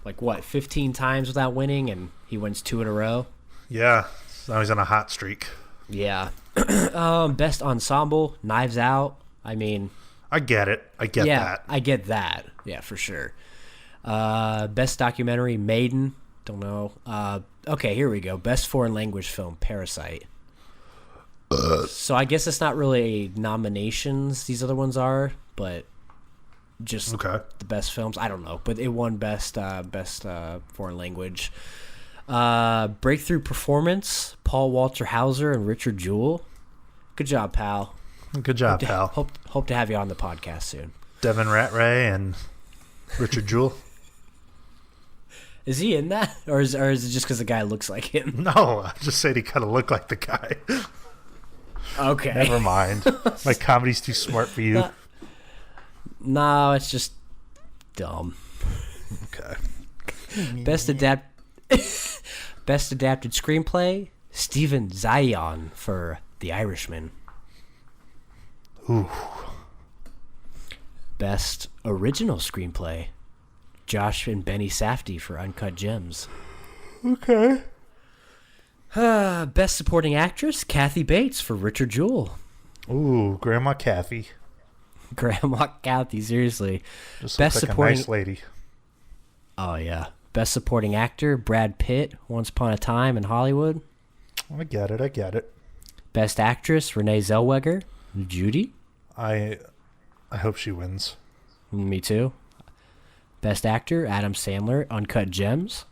15 times without winning, and he wins 2 in a row. Yeah, now he's on a hot streak. Yeah. Best ensemble, Knives Out. I mean, I get it. I get that. I get that. Yeah, for sure. Best documentary, Maiden. Don't know. Okay, here we go. Best foreign language film, Parasite. So I guess it's not really nominations. These other ones are, but just the best films. I don't know, but it won best foreign language. Breakthrough performance, Paul Walter Hauser and Richard Jewell. Good job, pal. Good job, pal. Hope to have you on the podcast soon. Devin Ratray and Richard Jewell. Is he in that, or is it just because the guy looks like him? No, I just said he kind of looked like the guy. Okay. Never mind. My comedy's too smart for you. No, it's just dumb. Okay. Best adapted screenplay, Steven Zaillian for The Irishman. Ooh. Best original screenplay, Josh and Benny Safdie for Uncut Gems. Okay. Best supporting actress, Kathy Bates for Richard Jewell. Ooh, Grandma Kathy. Grandma Kathy, seriously. Just Best looks like supporting a nice lady. Oh yeah. Best supporting actor, Brad Pitt, Once Upon a Time in Hollywood. I get it. Best actress, Renee Zellweger, Judy. I hope she wins. Me too. Best actor, Adam Sandler, Uncut Gems.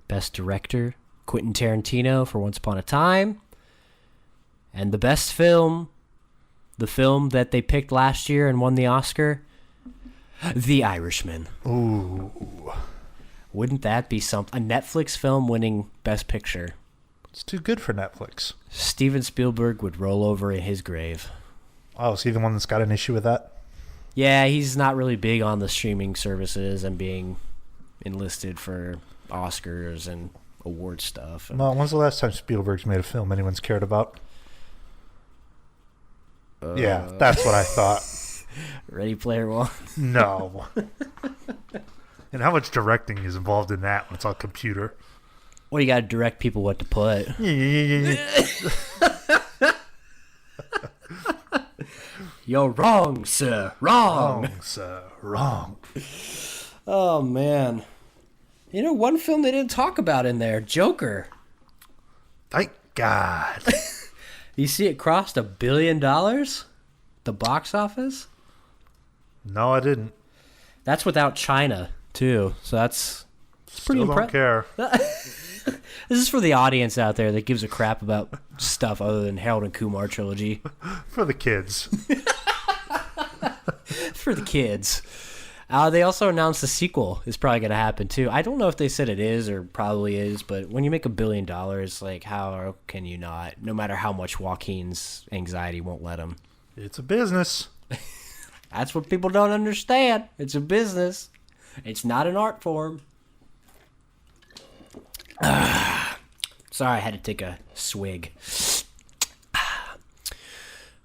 Best director, Quentin Tarantino for Once Upon a Time. And the best film, the film that they picked last year and won the Oscar, The Irishman. Ooh. Wouldn't that be something? A Netflix film winning Best Picture. It's too good for Netflix. Steven Spielberg would roll over in his grave. Oh, is he the one that's got an issue with that? Yeah, he's not really big on the streaming services and being enlisted for Oscars and award stuff. Well, when's the last time Spielberg's made a film anyone's cared about? Yeah, that's what I thought. Ready Player One? No. And how much directing is involved in that when it's on computer? Well, you got to direct people what to put. You're wrong, sir. Wrong. Wrong, sir. Wrong. Oh, man. You know, one film they didn't talk about in there, Joker. Thank God. You see it crossed $1 billion? The box office? No, I didn't. That's without China, too. So that's pretty Still don't care. This is for the audience out there that gives a crap about stuff other than Harold and Kumar trilogy. For the kids. For the kids. They also announced the sequel is probably going to happen, too. I don't know if they said it is or probably is, but when you make $1 billion, like, how can you not? No matter how much Joaquin's anxiety won't let him. It's a business. That's what people don't understand. It's a business. It's not an art form. Sorry, I had to take a swig.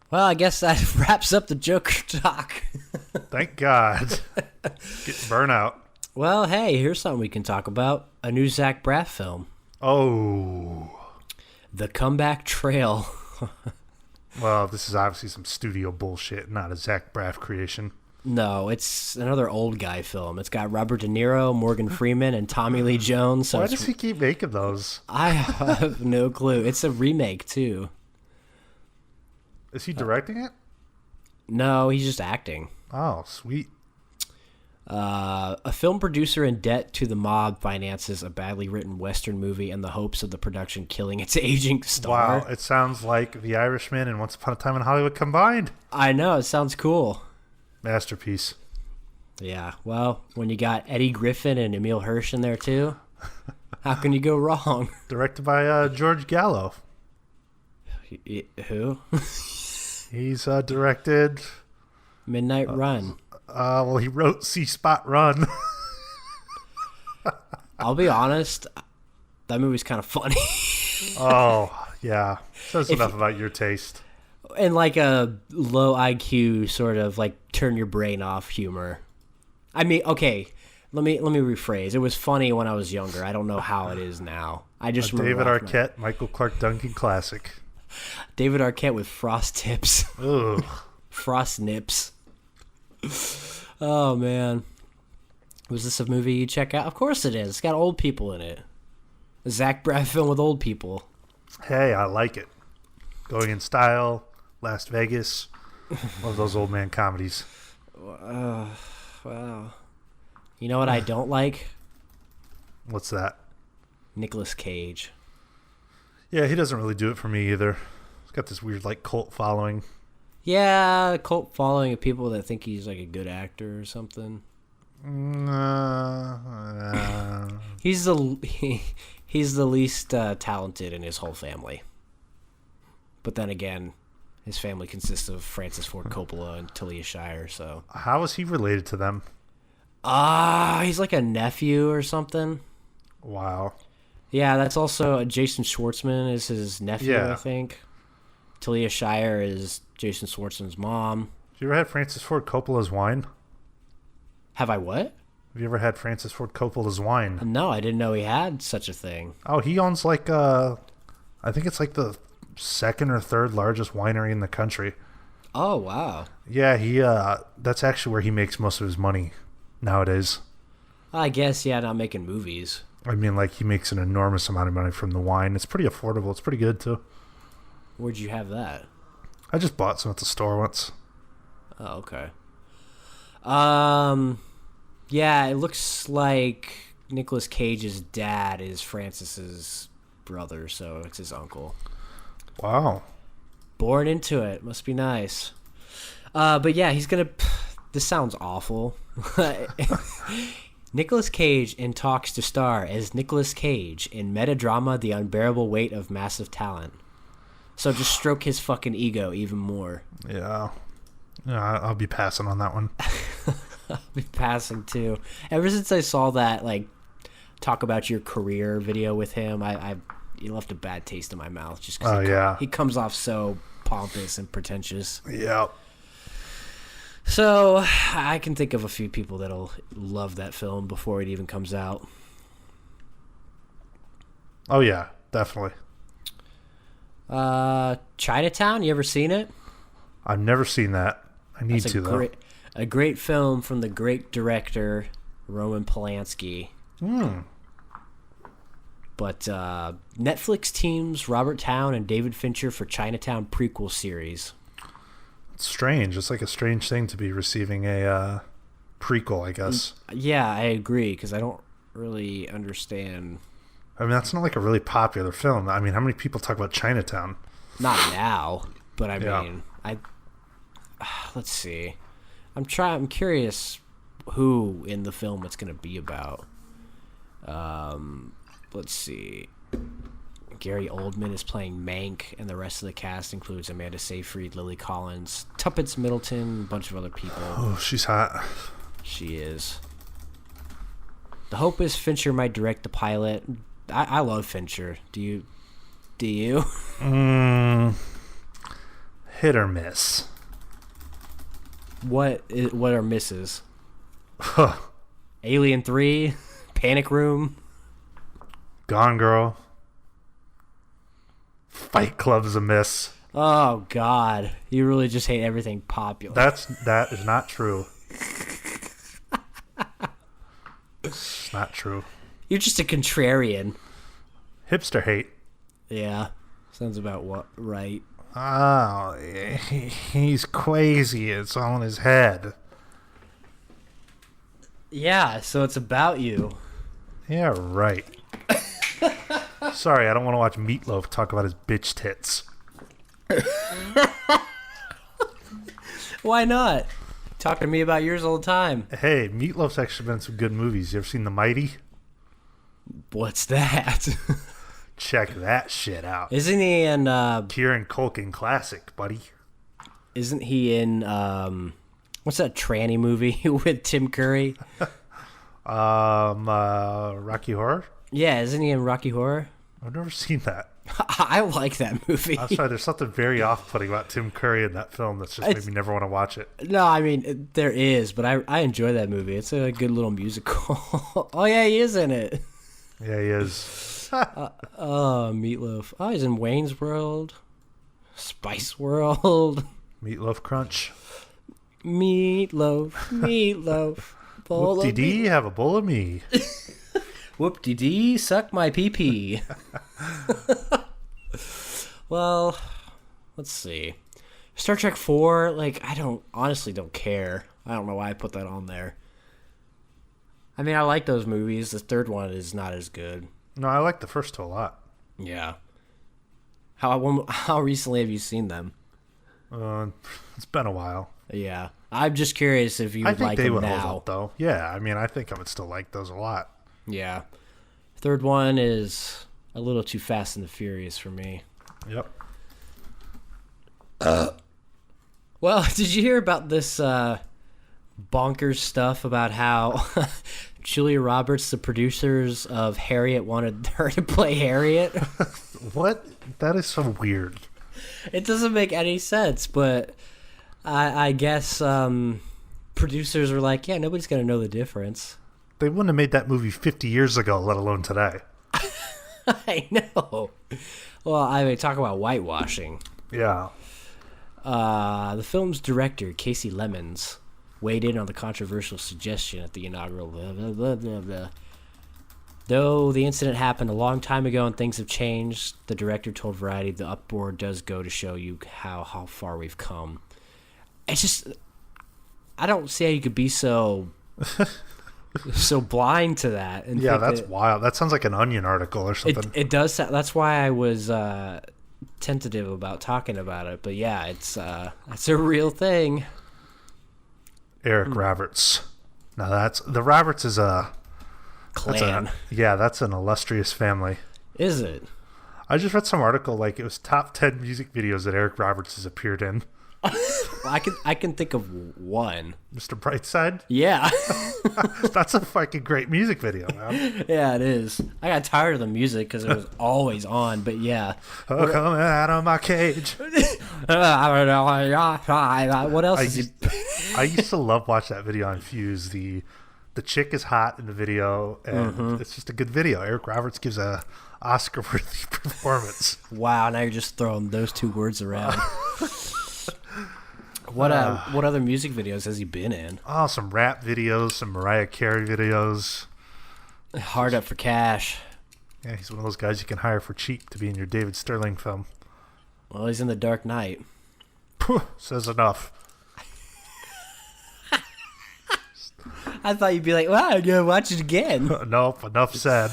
Well, I guess that wraps up the Joker talk. Thank God. Getting burnout. Well, hey, here's something we can talk about. A new Zach Braff film. Oh. The Comeback Trail. Well, this is obviously some studio bullshit, not a Zach Braff creation. No, it's another old guy film. It's got Robert De Niro, Morgan Freeman, and Tommy Lee Jones. So why does he keep making those? I have no clue. It's a remake, too. Is he directing it? No, he's just acting. Oh, sweet. A film producer in debt to the mob finances a badly written Western movie in the hopes of the production killing its aging star. Wow, it sounds like The Irishman and Once Upon a Time in Hollywood combined. I know, it sounds cool. Masterpiece. Yeah, well, when you got Eddie Griffin and Emile Hirsch in there too, how can you go wrong? Directed by George Gallo. Who? He's directed... Midnight Run. Well, he wrote See Spot Run. I'll be honest, that movie's kind of funny. Oh, yeah. Says enough about your taste. And like a low IQ sort of like turn your brain off humor. I mean, okay, let me rephrase. It was funny when I was younger. I don't know how it is now. I just remember David Arquette, Michael Clark Duncan classic. David Arquette with frost tips. Ugh. Frost nips. Oh, man. Was this a movie you check out? Of course it is. It's got old people in it. A Zach Braff film with old people. Hey, I like it. Going in Style, Las Vegas. One of those old man comedies. Wow. You know what I don't like? What's that? Nicolas Cage. Yeah, he doesn't really do it for me either. He's got this weird, like, cult following. Yeah, a cult following of people that think he's like a good actor or something. He's the he's the least talented in his whole family. But then again, his family consists of Francis Ford Coppola and Talia Shire. So how is he related to them? He's like a nephew or something. Wow. Yeah, that's also Jason Schwartzman is his nephew, I think. Talia Shire is Jason Schwartzman's mom. Have you ever had Francis Ford Coppola's wine? Have I what? Have you ever had Francis Ford Coppola's wine? No, I didn't know he had such a thing. Oh, he owns like I think it's like the second or third largest winery in the country. Oh, wow. Yeah, he that's actually where he makes most of his money nowadays. I guess, yeah, not making movies. I mean, like, he makes an enormous amount of money from the wine. It's pretty affordable. It's pretty good, too. Where'd you have that? I just bought some at the store once. Oh, okay. Yeah, it looks like Nicolas Cage's dad is Francis's brother, so it's his uncle. Wow. Born into it. Must be nice. But yeah, he's gonna... This sounds awful. Nicolas Cage in talks to star as Nicolas Cage in metadrama The Unbearable Weight of Massive Talent. So just stroke his fucking ego even more. Yeah. I'll be passing on that one. I'll be passing too. Ever since I saw that, like, talk about your career video with him, he left a bad taste in my mouth just because he comes off so pompous and pretentious. Yeah. So I can think of a few people that'll love that film before it even comes out. Oh yeah, definitely. Chinatown, you ever seen it? I've never seen that. I need to though. A great film from the great director Roman Polanski. But Netflix teams Robert Towne and David Fincher for Chinatown prequel series. It's strange. It's like a strange thing to be receiving a prequel, I guess. Yeah, I agree, because I don't really understand. I mean, that's not like a really popular film. I mean, how many people talk about Chinatown? Not now, but I mean, let's see. I'm curious who in the film it's going to be about. Let's see. Gary Oldman is playing Mank, and the rest of the cast includes Amanda Seyfried, Lily Collins, Tuppence Middleton, a bunch of other people. Oh, she's hot. She is. The hope is Fincher might direct the pilot. I love Fincher. Do you? Hit or miss. What are misses? Alien 3, Panic Room, Gone Girl. Fight Club's a miss. Oh God, you really just hate everything popular. That is not true. It's not true. You're just a contrarian. Hipster hate. Yeah, sounds about right. Oh, he's crazy. It's all in his head. Yeah, so it's about you. Yeah, right. Sorry, I don't want to watch Meatloaf talk about his bitch tits. Why not? Talk to me about yours all the time. Hey, Meatloaf's actually been in some good movies. You ever seen The Mighty? What's that? Check that shit out. Isn't he in... Kieran Culkin classic, buddy. Isn't he in... what's that tranny movie with Tim Curry? Rocky Horror? Yeah, isn't he in Rocky Horror? I've never seen that. I like that movie. I'm sorry, there's something very off-putting about Tim Curry in that film that's just made me never want to watch it. No, I mean, there is, but I enjoy that movie. It's a good little musical. Oh, yeah, he is in it. Yeah, he is. Meatloaf. Oh, he's in Wayne's World. Spice World. Meatloaf Crunch. Meatloaf. Whoop-de-dee, have a bowl of me. Whoop-de-dee, suck my pee-pee. Well, let's see. Star Trek 4, like, I honestly don't care. I don't know why I put that on there. I mean, I like those movies. The third one is not as good. No, I like the first two a lot. Yeah. How recently have you seen them? It's been a while. Yeah. I'm just curious if you would like them now. I think they would hold up, though. Yeah, I mean, I think I would still like those a lot. Yeah. Third one is a little too Fast and the Furious for me. Yep. Well, did you hear about this bonkers stuff about how Julia Roberts, the producers of Harriet, wanted her to play Harriet? What? That is so weird. It doesn't make any sense, but I guess producers were like, yeah, nobody's going to know the difference. They wouldn't have made that movie 50 years ago, let alone today. I know. Well, I mean, talk about whitewashing. Yeah. The film's director, Casey Lemons, weighed in on the controversial suggestion at the inaugural blah, blah, blah, blah, blah. Though the incident happened a long time ago and things have changed, the director told Variety the uproar does go to show you how far we've come. It's just, I don't see how you could be so blind to that. And yeah, that's wild. That sounds like an Onion article or something. It does. That's why I was tentative about talking about it. But yeah, it's a real thing. Roberts. Now the Roberts is a clan. That's an illustrious family. Is it? I just read some article like it was top 10 music videos that Eric Roberts has appeared in. Well, I can think of one. Mr. Brightside? Yeah. That's a fucking great music video, man. Yeah, it is. I got tired of the music because it was always on, but yeah. Oh, coming out of my cage. What else is I used to love watch that video on Fuse. The chick is hot in the video, and it's just a good video. Eric Roberts gives a Oscar-worthy performance. Wow, now you're just throwing those two words around. What other music videos has he been in? Oh, some rap videos, some Mariah Carey videos. Hard Up for Cash. Yeah, he's one of those guys you can hire for cheap to be in your David Sterling film. Well, he's in The Dark Knight. Says enough. I thought you'd be like, wow, I'm going to watch it again. Nope, enough said.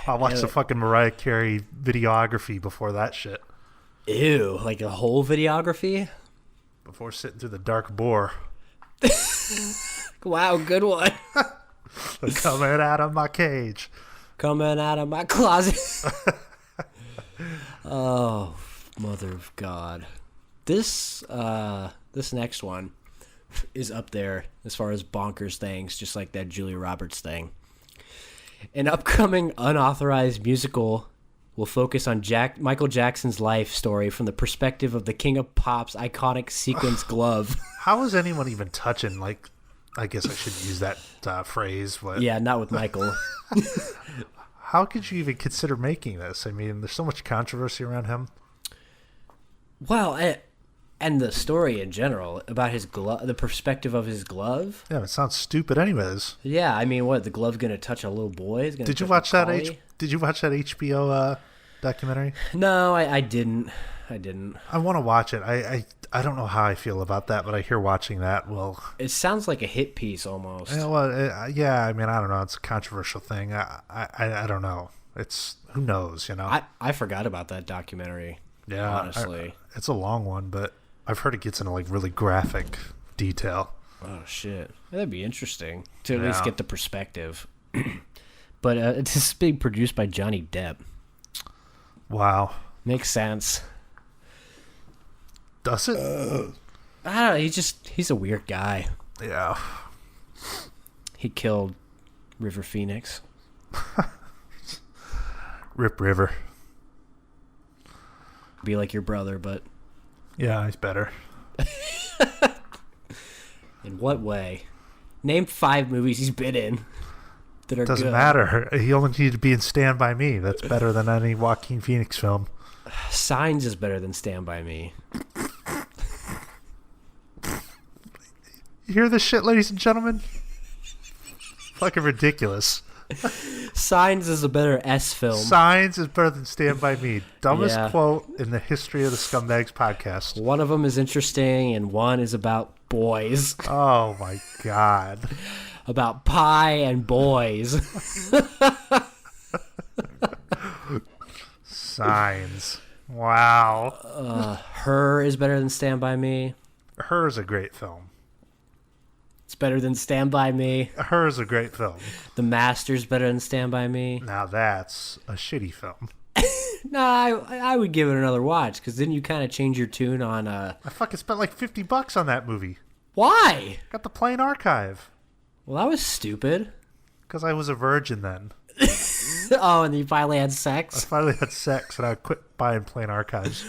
I'll watch the fucking Mariah Carey videography before that shit. Ew, like a whole videography? Before sitting through the dark bore. Wow, good one. Coming out of my cage. Coming out of my closet. Oh, mother of God. This next one is up there as far as bonkers things, just like that Julia Roberts thing. An upcoming unauthorized musical will focus on Michael Jackson's life story from the perspective of the King of Pop's iconic sequins glove. How is anyone even touching, like, I guess I should use that phrase. But yeah, not with Michael. How could you even consider making this? I mean, there's so much controversy around him. Well, and the story in general about his glove, the perspective of his glove. Yeah, it sounds stupid anyways. Yeah, I mean, what, the glove going to touch a little boy? Did you watch that HBO documentary? No, I didn't. I want to watch it. I don't know how I feel about that, but I hear watching that will... It sounds like a hit piece almost. Yeah, well, yeah, I mean, I don't know. It's a controversial thing. I don't know. It's... Who knows, you know? I forgot about that documentary, yeah, honestly. It's a long one, but I've heard it gets into, like, really graphic detail. Oh, shit. That'd be interesting to at least get the perspective. But it's being produced by Johnny Depp. Wow. Makes sense. Does it? I don't know. He's a weird guy. Yeah. He killed River Phoenix. Rip River. Be like your brother, but... Yeah, he's better. In what way? Name 5 movies he's been in that are Doesn't good. matter. He only needed to be in Stand By Me. That's better than any Joaquin Phoenix film. Signs is better than Stand By Me. You hear this shit, ladies and gentlemen? Fucking ridiculous. Signs is a better S film. Signs is better than Stand By Me. Dumbest quote in the history of the Scumbags podcast. One of them is interesting, and one is about boys. Oh, my God. About pie and boys. Signs. Wow. Her is better than Stand By Me. Her is a great film. It's better than Stand By Me. Her is a great film. The Master's better than Stand By Me. Now that's a shitty film. No, I would give it another watch, because then you kind of change your tune on... I fucking spent like $50 on that movie. Why? Got the plain archive. Well, that was stupid. Because I was a virgin then. Oh, and you finally had sex? I finally had sex and I quit buying plain archives.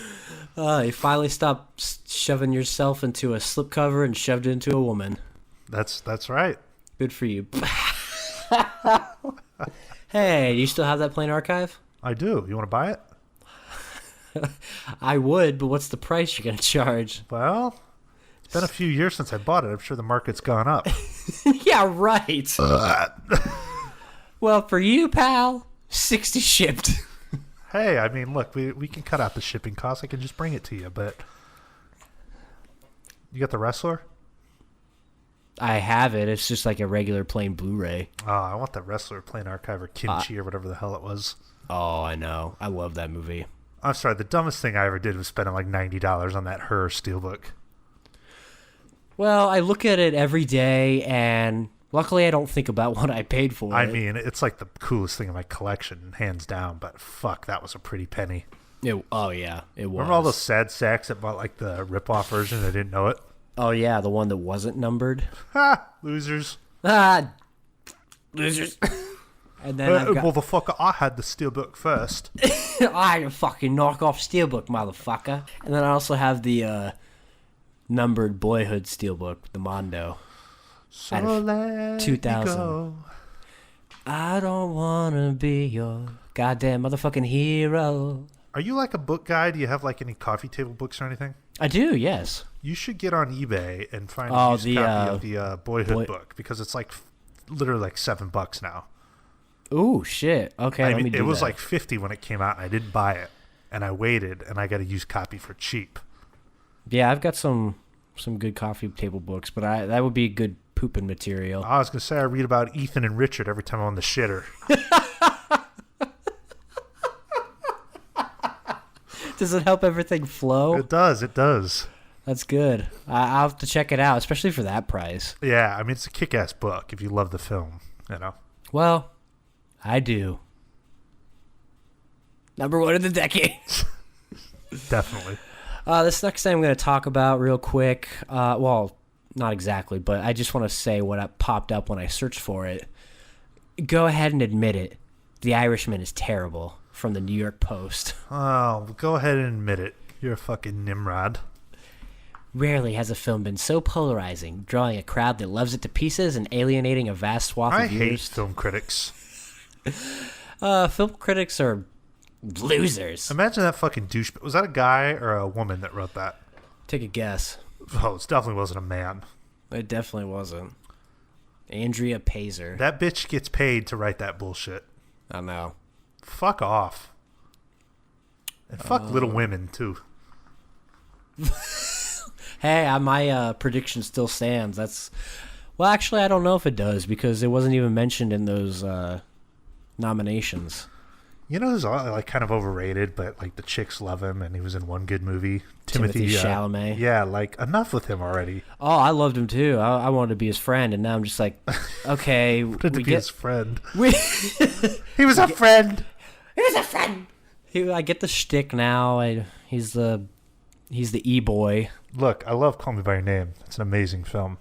You finally stopped shoving yourself into a slipcover and shoved it into a woman. That's right. Good for you. Hey, do you still have that plain archive? I do. You want to buy it? I would, but what's the price you're going to charge? Well, it's been a few years since I bought it. I'm sure the market's gone up. Yeah, right. Well, for you, pal, 60 shipped. Hey, I mean, look, we can cut out the shipping costs. I can just bring it to you, but... You got The Wrestler? I have it. It's just like a regular plain Blu-ray. Oh, I want The Wrestler plain archive or Kimchi or whatever the hell it was. Oh, I know. I love that movie. I'm sorry, the dumbest thing I ever did was spending like $90 on that Her Steelbook. Well, I look at it every day, and luckily I don't think about what I paid for it. I mean, it's like the coolest thing in my collection, hands down, but fuck, that was a pretty penny. Oh, yeah, it was. Remember all those sad sacks that bought like the rip-off version and they didn't know it? Oh, yeah, the one that wasn't numbered. Ha! Losers. Losers. And then motherfucker, I had the Steelbook first. I had a fucking knockoff Steelbook, motherfucker. And then I also have the numbered Boyhood Steelbook, the Mondo. So let 2000. go. I don't want to be your goddamn motherfucking hero. Are you like a book guy? Do you have like any coffee table books or anything? I do, yes. You should get on eBay and find a used copy of the Boyhood book, because it's like literally like $7 now. Ooh, shit. Okay, I mean, it was like $50 when it came out, and I didn't buy it, and I waited, and I got a used copy for cheap. Yeah, I've got some good coffee table books, but that would be good pooping material. I was gonna say I read about Ethan and Richard every time I'm on the shitter. Does it help everything flow? It does. It does. That's good. I'll have to check it out, especially for that price. Yeah, I mean, it's a kick-ass book if you love the film, you know. Well, I do. Number one of the decade. Definitely. This next thing I'm going to talk about real quick. Well, not exactly, but I just want to say what popped up when I searched for it. Go ahead and admit it. The Irishman is terrible, from the New York Post. Oh, go ahead and admit it. You're a fucking Nimrod. Rarely has a film been so polarizing, drawing a crowd that loves it to pieces and alienating a vast swath of viewers. I hate film critics. Film critics are losers. Imagine that fucking douche. Was that a guy or a woman that wrote that? Take a guess. Oh, it definitely wasn't a man. It definitely wasn't. Andrea Pazer. That bitch gets paid to write that bullshit. I know. Fuck off. And fuck Little Women, too. Hey, my prediction still stands. Well, actually, I don't know if it does, because it wasn't even mentioned in those nominations. You know who's like kind of overrated, but like the chicks love him, and he was in one good movie? Timothy Chalamet. Yeah, like enough with him already. Oh, I loved him too. I wanted to be his friend, and now I'm just like, okay, his friend. He was a friend. He was a friend. I get the shtick now. He's the e-boy. Look, I love Call Me by Your Name. It's an amazing film.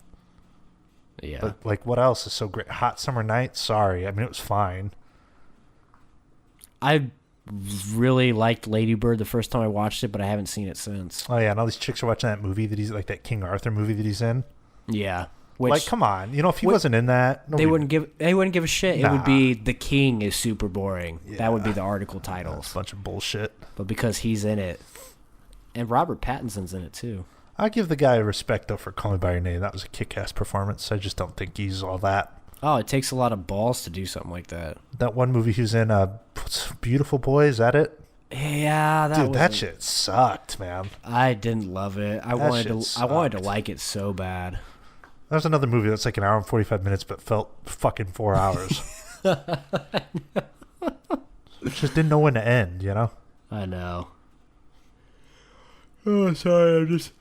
Yeah. But like, what else is so great? Hot Summer Night. Sorry, I mean it was fine. I really liked Lady Bird the first time I watched it, but I haven't seen it since. Oh yeah, and all these chicks are watching that movie that he's like, that King Arthur movie that he's in. Yeah. Like, come on, you know, if he wasn't in that, they wouldn't give a shit. Nah. It would be The King is super boring. Yeah. That would be the article titles. That's a bunch of bullshit. But because he's in it, and Robert Pattinson's in it too. I give the guy respect though for Call Me by Your Name. That was a kick-ass performance. I just don't think he's all that. Oh, it takes a lot of balls to do something like that. That one movie he was in, Beautiful Boy, is that it? Yeah, that shit sucked, man. I didn't love it. I wanted to like it so bad. There's another movie that's like an hour and 45 minutes, but felt fucking 4 hours. Just didn't know when to end, you know? I know. Oh, sorry, I'm just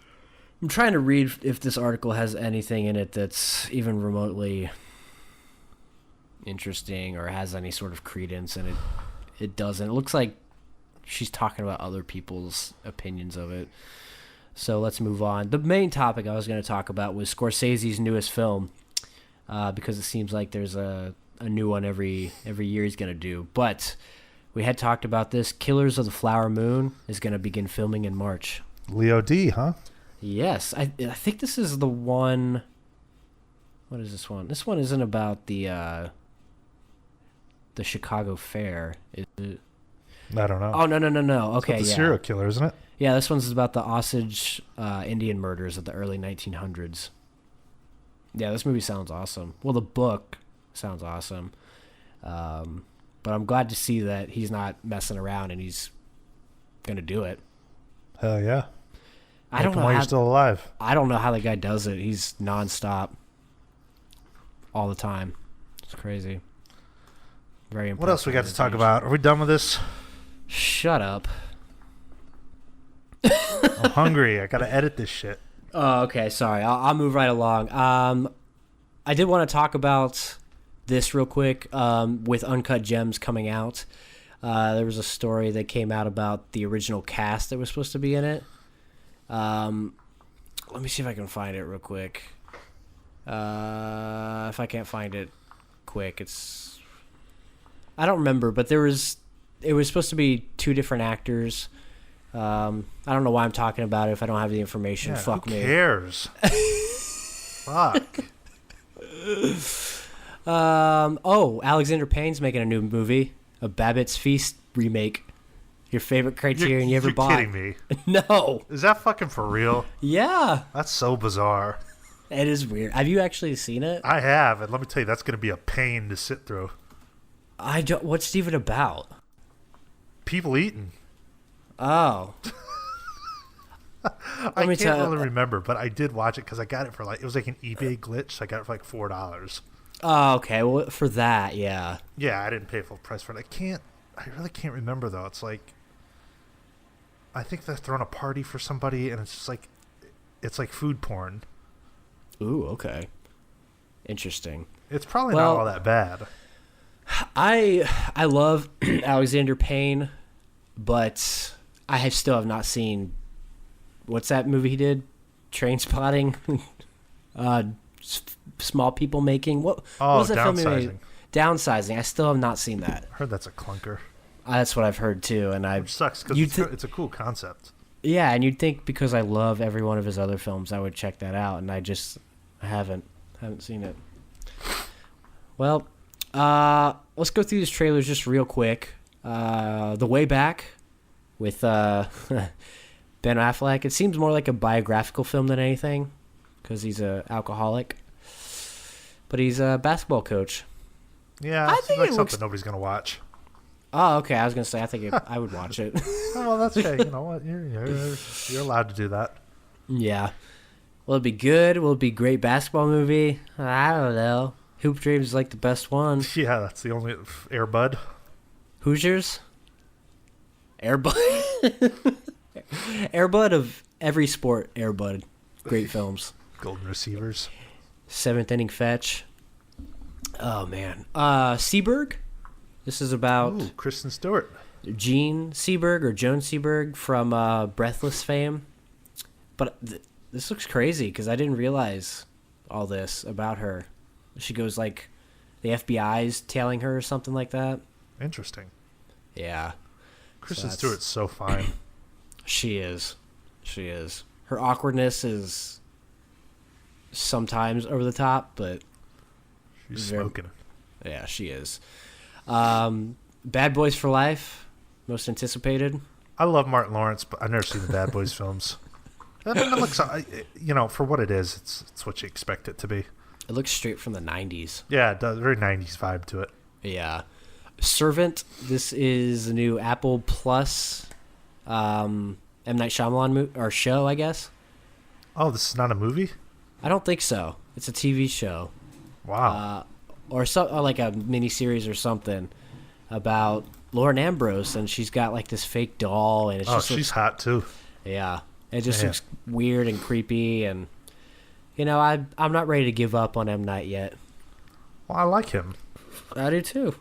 I'm trying to read if this article has anything in it that's even remotely interesting or has any sort of credence, and it doesn't. It looks like she's talking about other people's opinions of it. So let's move on. The main topic I was going to talk about was Scorsese's newest film, because it seems like there's a new one every year he's going to do. But we had talked about this. Killers of the Flower Moon is going to begin filming in March. Leo D, huh? Yes. I think this is the one. What is this one? This one isn't about the Chicago Fair, is it? I don't know. Oh, no. Okay, it's about the serial killer, isn't it? Yeah, this one's about the Osage Indian murders of the early 1900s. Yeah, this movie sounds awesome. Well, the book sounds awesome. But I'm glad to see that he's not messing around and he's going to do it. Hell yeah. I don't know why you're still alive. I don't know how the guy does it. He's nonstop all the time. It's crazy. Very impressive. What else we got to talk about? Are we done with this? Shut up. I'm hungry. I got to edit this shit. Oh, okay. Sorry. I'll move right along. I did want to talk about this real quick. With Uncut Gems coming out, there was a story that came out about the original cast that was supposed to be in it. Let me see if I can find it real quick. If I can't find it quick, I don't remember, but it was supposed to be two different actors. I don't know why I'm talking about it if I don't have the information. Yeah, Fuck me. Who cares? Fuck. Alexander Payne's making a new movie, a Babbitt's Feast remake. Your favorite Criterion you ever bought. You're kidding me. No. Is that fucking for real? Yeah. That's so bizarre. It is weird. Have you actually seen it? I have, and let me tell you, that's going to be a pain to sit through. What's it even about? People eating. Oh. I can't really remember, but I did watch it because I got it for it was like an eBay glitch. So I got it for like $4. Oh, okay. Well, for that, yeah. Yeah, I didn't pay full price for it. I really can't remember though. It's like, I think they're throwing a party for somebody, and it's like food porn. Ooh, okay. Interesting. It's probably not all that bad. I love Alexander Payne, but I still have not seen. What's that movie he did? Trainspotting? Small People Making? What was that film he made? Downsizing. I still have not seen that. I heard that's a clunker. That's what I've heard too, and Which sucks because it's a cool concept. Yeah, and you'd think because I love every one of his other films, I would check that out, and I haven't seen it. Well, let's go through these trailers just real quick. The Way Back with Ben Affleck. It seems more like a biographical film than anything because he's an alcoholic, but he's a basketball coach. Yeah, I think like something nobody's gonna watch. Oh, okay. I was gonna say I think I would watch it. Oh, well, that's okay. You know what? You're allowed to do that. Yeah. Will it be good? Will it be a great basketball movie? I don't know. Hoop Dreams is like the best one. Yeah, that's the only Air Bud. Hoosiers? Air Bud. Air Bud of every sport. Air Bud. Great films. Golden Receivers. Seventh Inning Fetch. Oh, man. Seberg. This is about Kristen Stewart. Gene Seberg or Joan Seberg from Breathless fame. But this looks crazy because I didn't realize all this about her. She goes like the FBI's tailing her or something like that. Interesting. Yeah. Kristen Stewart's so fine. She is. Her awkwardness is sometimes over the top, but she's smoking. Yeah, she is. Bad Boys for Life, most anticipated. I love Martin Lawrence, but I've never seen the Bad Boys films. I mean, it looks, for what it is, it's what you expect it to be. It looks straight from the 90s. Yeah, it does. Very 90s vibe to it. Yeah. Servant, this is the new Apple Plus M. Night Shyamalan show, I guess. Oh, this is not a movie? I don't think so. It's a TV show. Wow. Or like a miniseries or something about Lauren Ambrose, and she's got like this fake doll, and it's she's hot too. Yeah. It just looks weird and creepy, and I'm not ready to give up on M. Night yet. Well, I like him. I do too.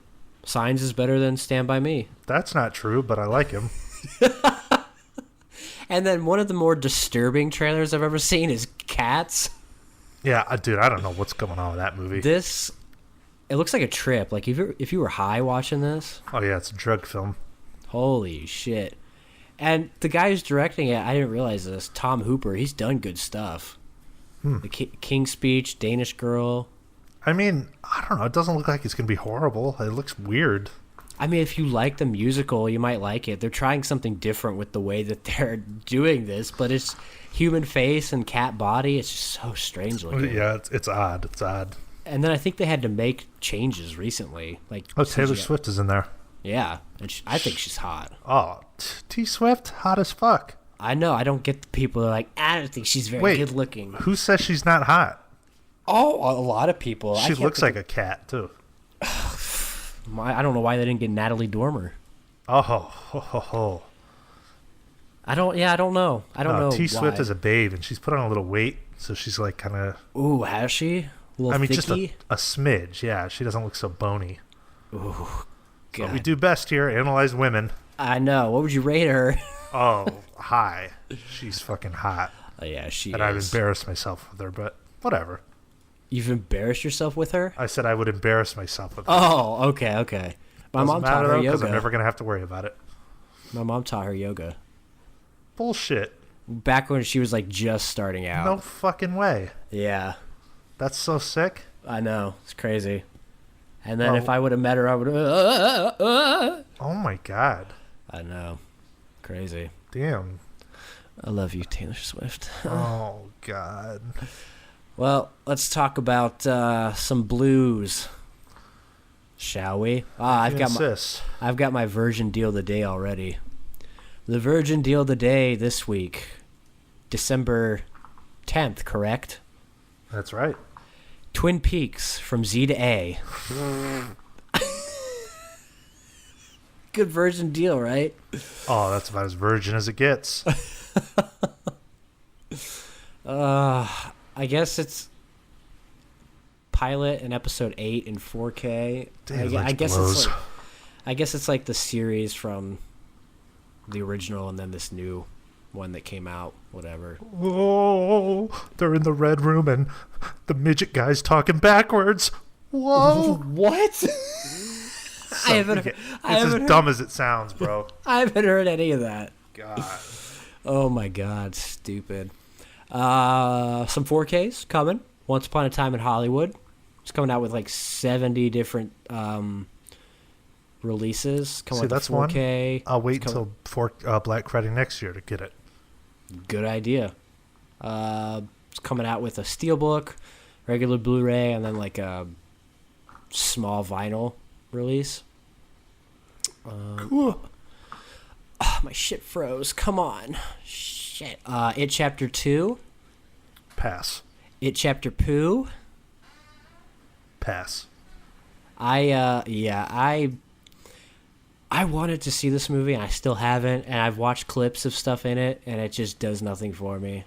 Signs is better than Stand By Me. That's not true, but I like him. And then one of the more disturbing trailers I've ever seen is Cats. Yeah, dude, I don't know what's going on with that movie. It looks like a trip. Like if you were high watching this. Oh yeah, it's a drug film. Holy shit. And the guy who's directing it, I didn't realize this, Tom Hooper, he's done good stuff. The King's Speech, Danish Girl. I mean, I don't know. It doesn't look like it's going to be horrible. It looks weird. I mean, if you like the musical, you might like it. They're trying something different with the way that they're doing this, but it's human face and cat body. It's just so strange looking. Yeah, it's odd. It's odd. And then I think they had to make changes recently. Taylor Swift is in there. Yeah, and I think she's hot. Oh, T Swift, hot as fuck. I know. I don't get the people that are like, I don't think she's very good looking. Who says she's not hot? Oh, a lot of people. She looks like a cat, too. I don't know why they didn't get Natalie Dormer. Oh. I don't know. I don't know. T Swift is a babe, and she's put on a little weight, so she's like kind of. Ooh, has she? Just a smidge. Yeah, she doesn't look so bony. Ooh, God. What we do best here, analyze women. I know. What would you rate her? Oh, high. She's fucking hot. Oh, yeah, she and is. I've embarrassed myself with her, but whatever. You've embarrassed yourself with her? I said I would embarrass myself with her. Oh, okay. My mom taught her yoga. Because I'm never going to have to worry about it. My mom taught her yoga. Bullshit. Back when she was like just starting out. No fucking way. Yeah. That's so sick. I know. It's crazy. And then if I would have met her, I would have... Oh my God. I know. Crazy. Damn. I love you, Taylor Swift. Oh, God. Well, let's talk about some blues, shall we? I've got my Virgin Deal of the Day already. The Virgin Deal of the Day this week, December 10th, correct? That's right. Twin Peaks from Z to A. Good Virgin Deal, right? Oh, that's about as virgin as it gets. I guess it's pilot and episode 8 in 4K. I guess it's like the series from the original and then this new one that came out, whatever. Oh, they're in the red room and the midget guy's talking backwards. Whoa. What? It's as dumb as it sounds, bro. I haven't heard any of that. God. Oh my God, stupid. Some 4Ks coming. Once Upon a Time in Hollywood. It's coming out with like 70 different releases. See, that's 4K. One. I'll wait until Black Friday next year to get it. Good idea. It's coming out with a steelbook, regular Blu-ray, and then like a small vinyl release. Cool. Oh, my shit froze. Come on. Shit. It Chapter 2. Pass. It Chapter Poo. Pass. I wanted to see this movie and I still haven't, and I've watched clips of stuff in it and it just does nothing for me.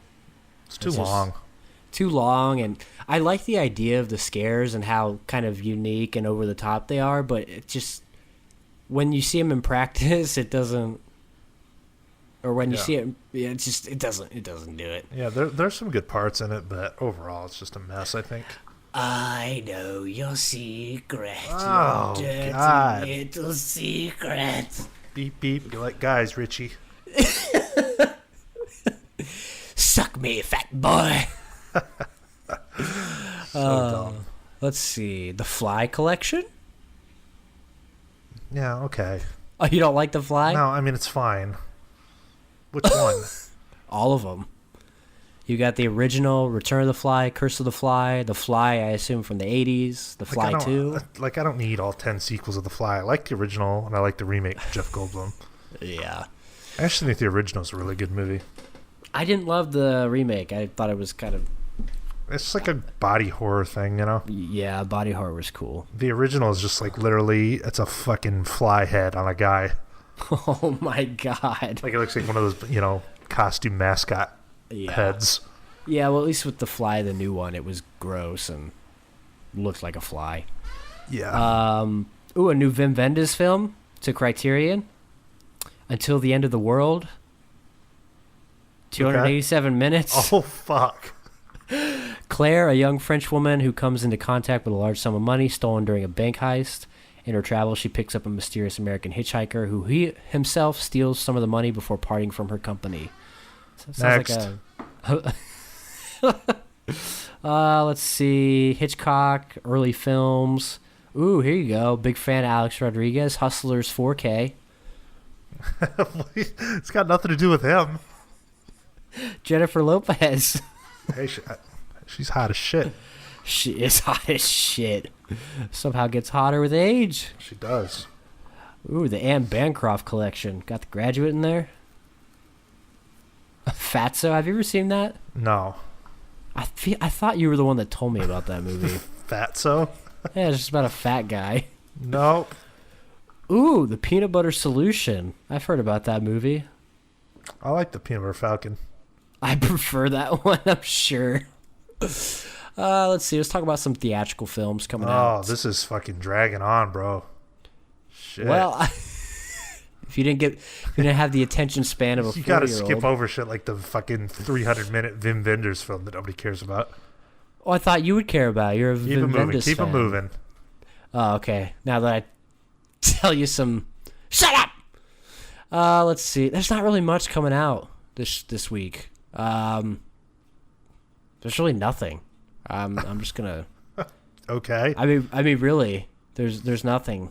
It's too long. Too long, and I like the idea of the scares and how kind of unique and over the top they are, but it just, when you see them in practice, it doesn't, or when you see it, it doesn't do it. Yeah, there's some good parts in it, but overall it's just a mess, I think. I know your secret. Oh, your dirty God. little secret. Beep, beep. You like guys, Richie. Suck me, fat boy. Dumb. Let's see. The Fly collection? Yeah, okay. Oh, you don't like The Fly? No, I mean, it's fine. Which one? All of them. You got the original, Return of the Fly, Curse of the Fly, I assume from the 80s, The Fly 2. I don't need all 10 sequels of The Fly. I like the original, and I like the remake with Jeff Goldblum. Yeah. I actually think the original is a really good movie. I didn't love the remake. I thought it was kind of... It's like a body horror thing, you know? Yeah, body horror was cool. The original is just like literally, it's a fucking fly head on a guy. Oh my God. Like it looks like one of those, costume mascot heads. Yeah, well, at least with The Fly, the new one, it was gross and looked like a fly. Yeah. Ooh, a new Wim Wenders film to Criterion. Until the End of the World. 287 minutes. Oh, fuck. Claire, a young French woman who comes into contact with a large sum of money stolen during a bank heist. In her travels, she picks up a mysterious American hitchhiker who himself steals some of the money before parting from her company. So Next. Let's see. Hitchcock, early films. Ooh, here you go. Big fan of Alex Rodriguez. Hustlers 4K. It's got nothing to do with him. Jennifer Lopez. Hey, she's hot as shit. She is hot as shit. Somehow gets hotter with age. She does. Ooh, the Anne Bancroft collection. Got The Graduate in there. Fatso. Have you ever seen that? No. I thought you were the one that told me about that movie. Fatso? Yeah, it's just about a fat guy. Nope. Ooh, The Peanut Butter Solution. I've heard about that movie. I like the Peanut Butter Falcon. I prefer that one, I'm sure. Let's see. Let's talk about some theatrical films coming out. Oh, this is fucking dragging on, bro. Shit. Well, if you didn't have the attention span of a 4-year-old. You gotta skip over shit like the fucking 300-minute Wim Wenders film that nobody cares about. Oh, I thought you would care about it. You're a Wim Wenders Keep it fan. moving. Oh, okay. Now that I tell you some... Shut up! Let's see. There's not really much coming out this week. There's really nothing. I'm just gonna... Okay. I mean, really, there's nothing.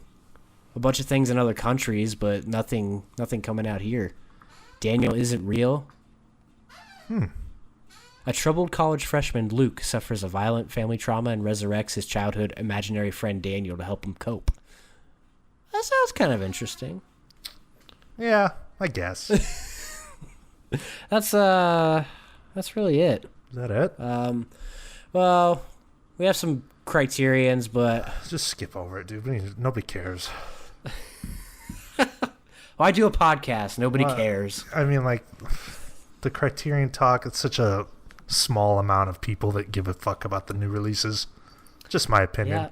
A bunch of things in other countries, but nothing coming out here. Daniel Isn't Real. A troubled college freshman, Luke, suffers a violent family trauma and resurrects his childhood imaginary friend Daniel to help him cope. That sounds kind of interesting. Yeah, I guess. That's really it. Is that it? Well, we have some criterions, but Just skip over it, dude. Nobody cares. well, I do a podcast. Nobody cares. I mean, like, the Criterion Talk, it's such a small amount of people that give a fuck about the new releases. Just my opinion. Yeah.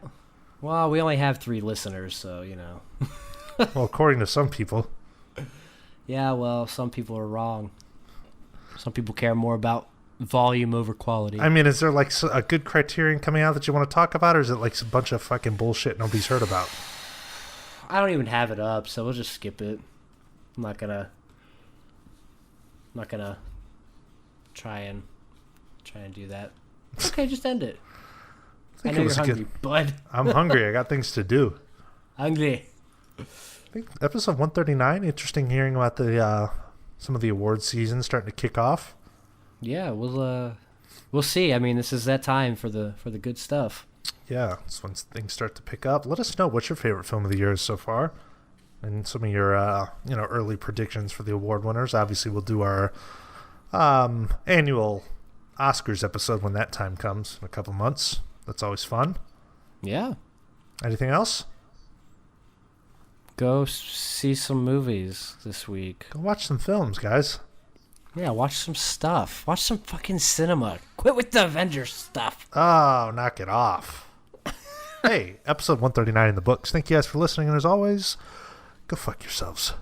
Well, we only have 3 listeners, so, you know. Well, according to some people. Yeah, well, some people are wrong. Some people care more about volume over quality. I mean, is there, like, a good Criterion coming out that you want to talk about, or is it, like, a bunch of fucking bullshit nobody's heard about? I don't even have it up, so we'll just skip it. I'm not gonna try and do that. Okay, just end it. I know you're hungry, bud. I'm hungry. I got things to do. Hungry. I think episode 139. Interesting hearing about the some of the award season starting to kick off. Yeah, we'll see. I mean, this is that time for the good stuff. Yeah, it's when things start to pick up. Let us know what's your favorite film of the year so far, and some of your early predictions for the award winners. Obviously, we'll do our annual Oscars episode when that time comes in a couple months. That's always fun. Yeah. Anything else? Go see some movies this week. Go watch some films, guys. Yeah, watch some stuff. Watch some fucking cinema. Quit with the Avengers stuff. Oh, knock it off. Hey, episode 139 in the books. Thank you guys for listening, and as always, go fuck yourselves.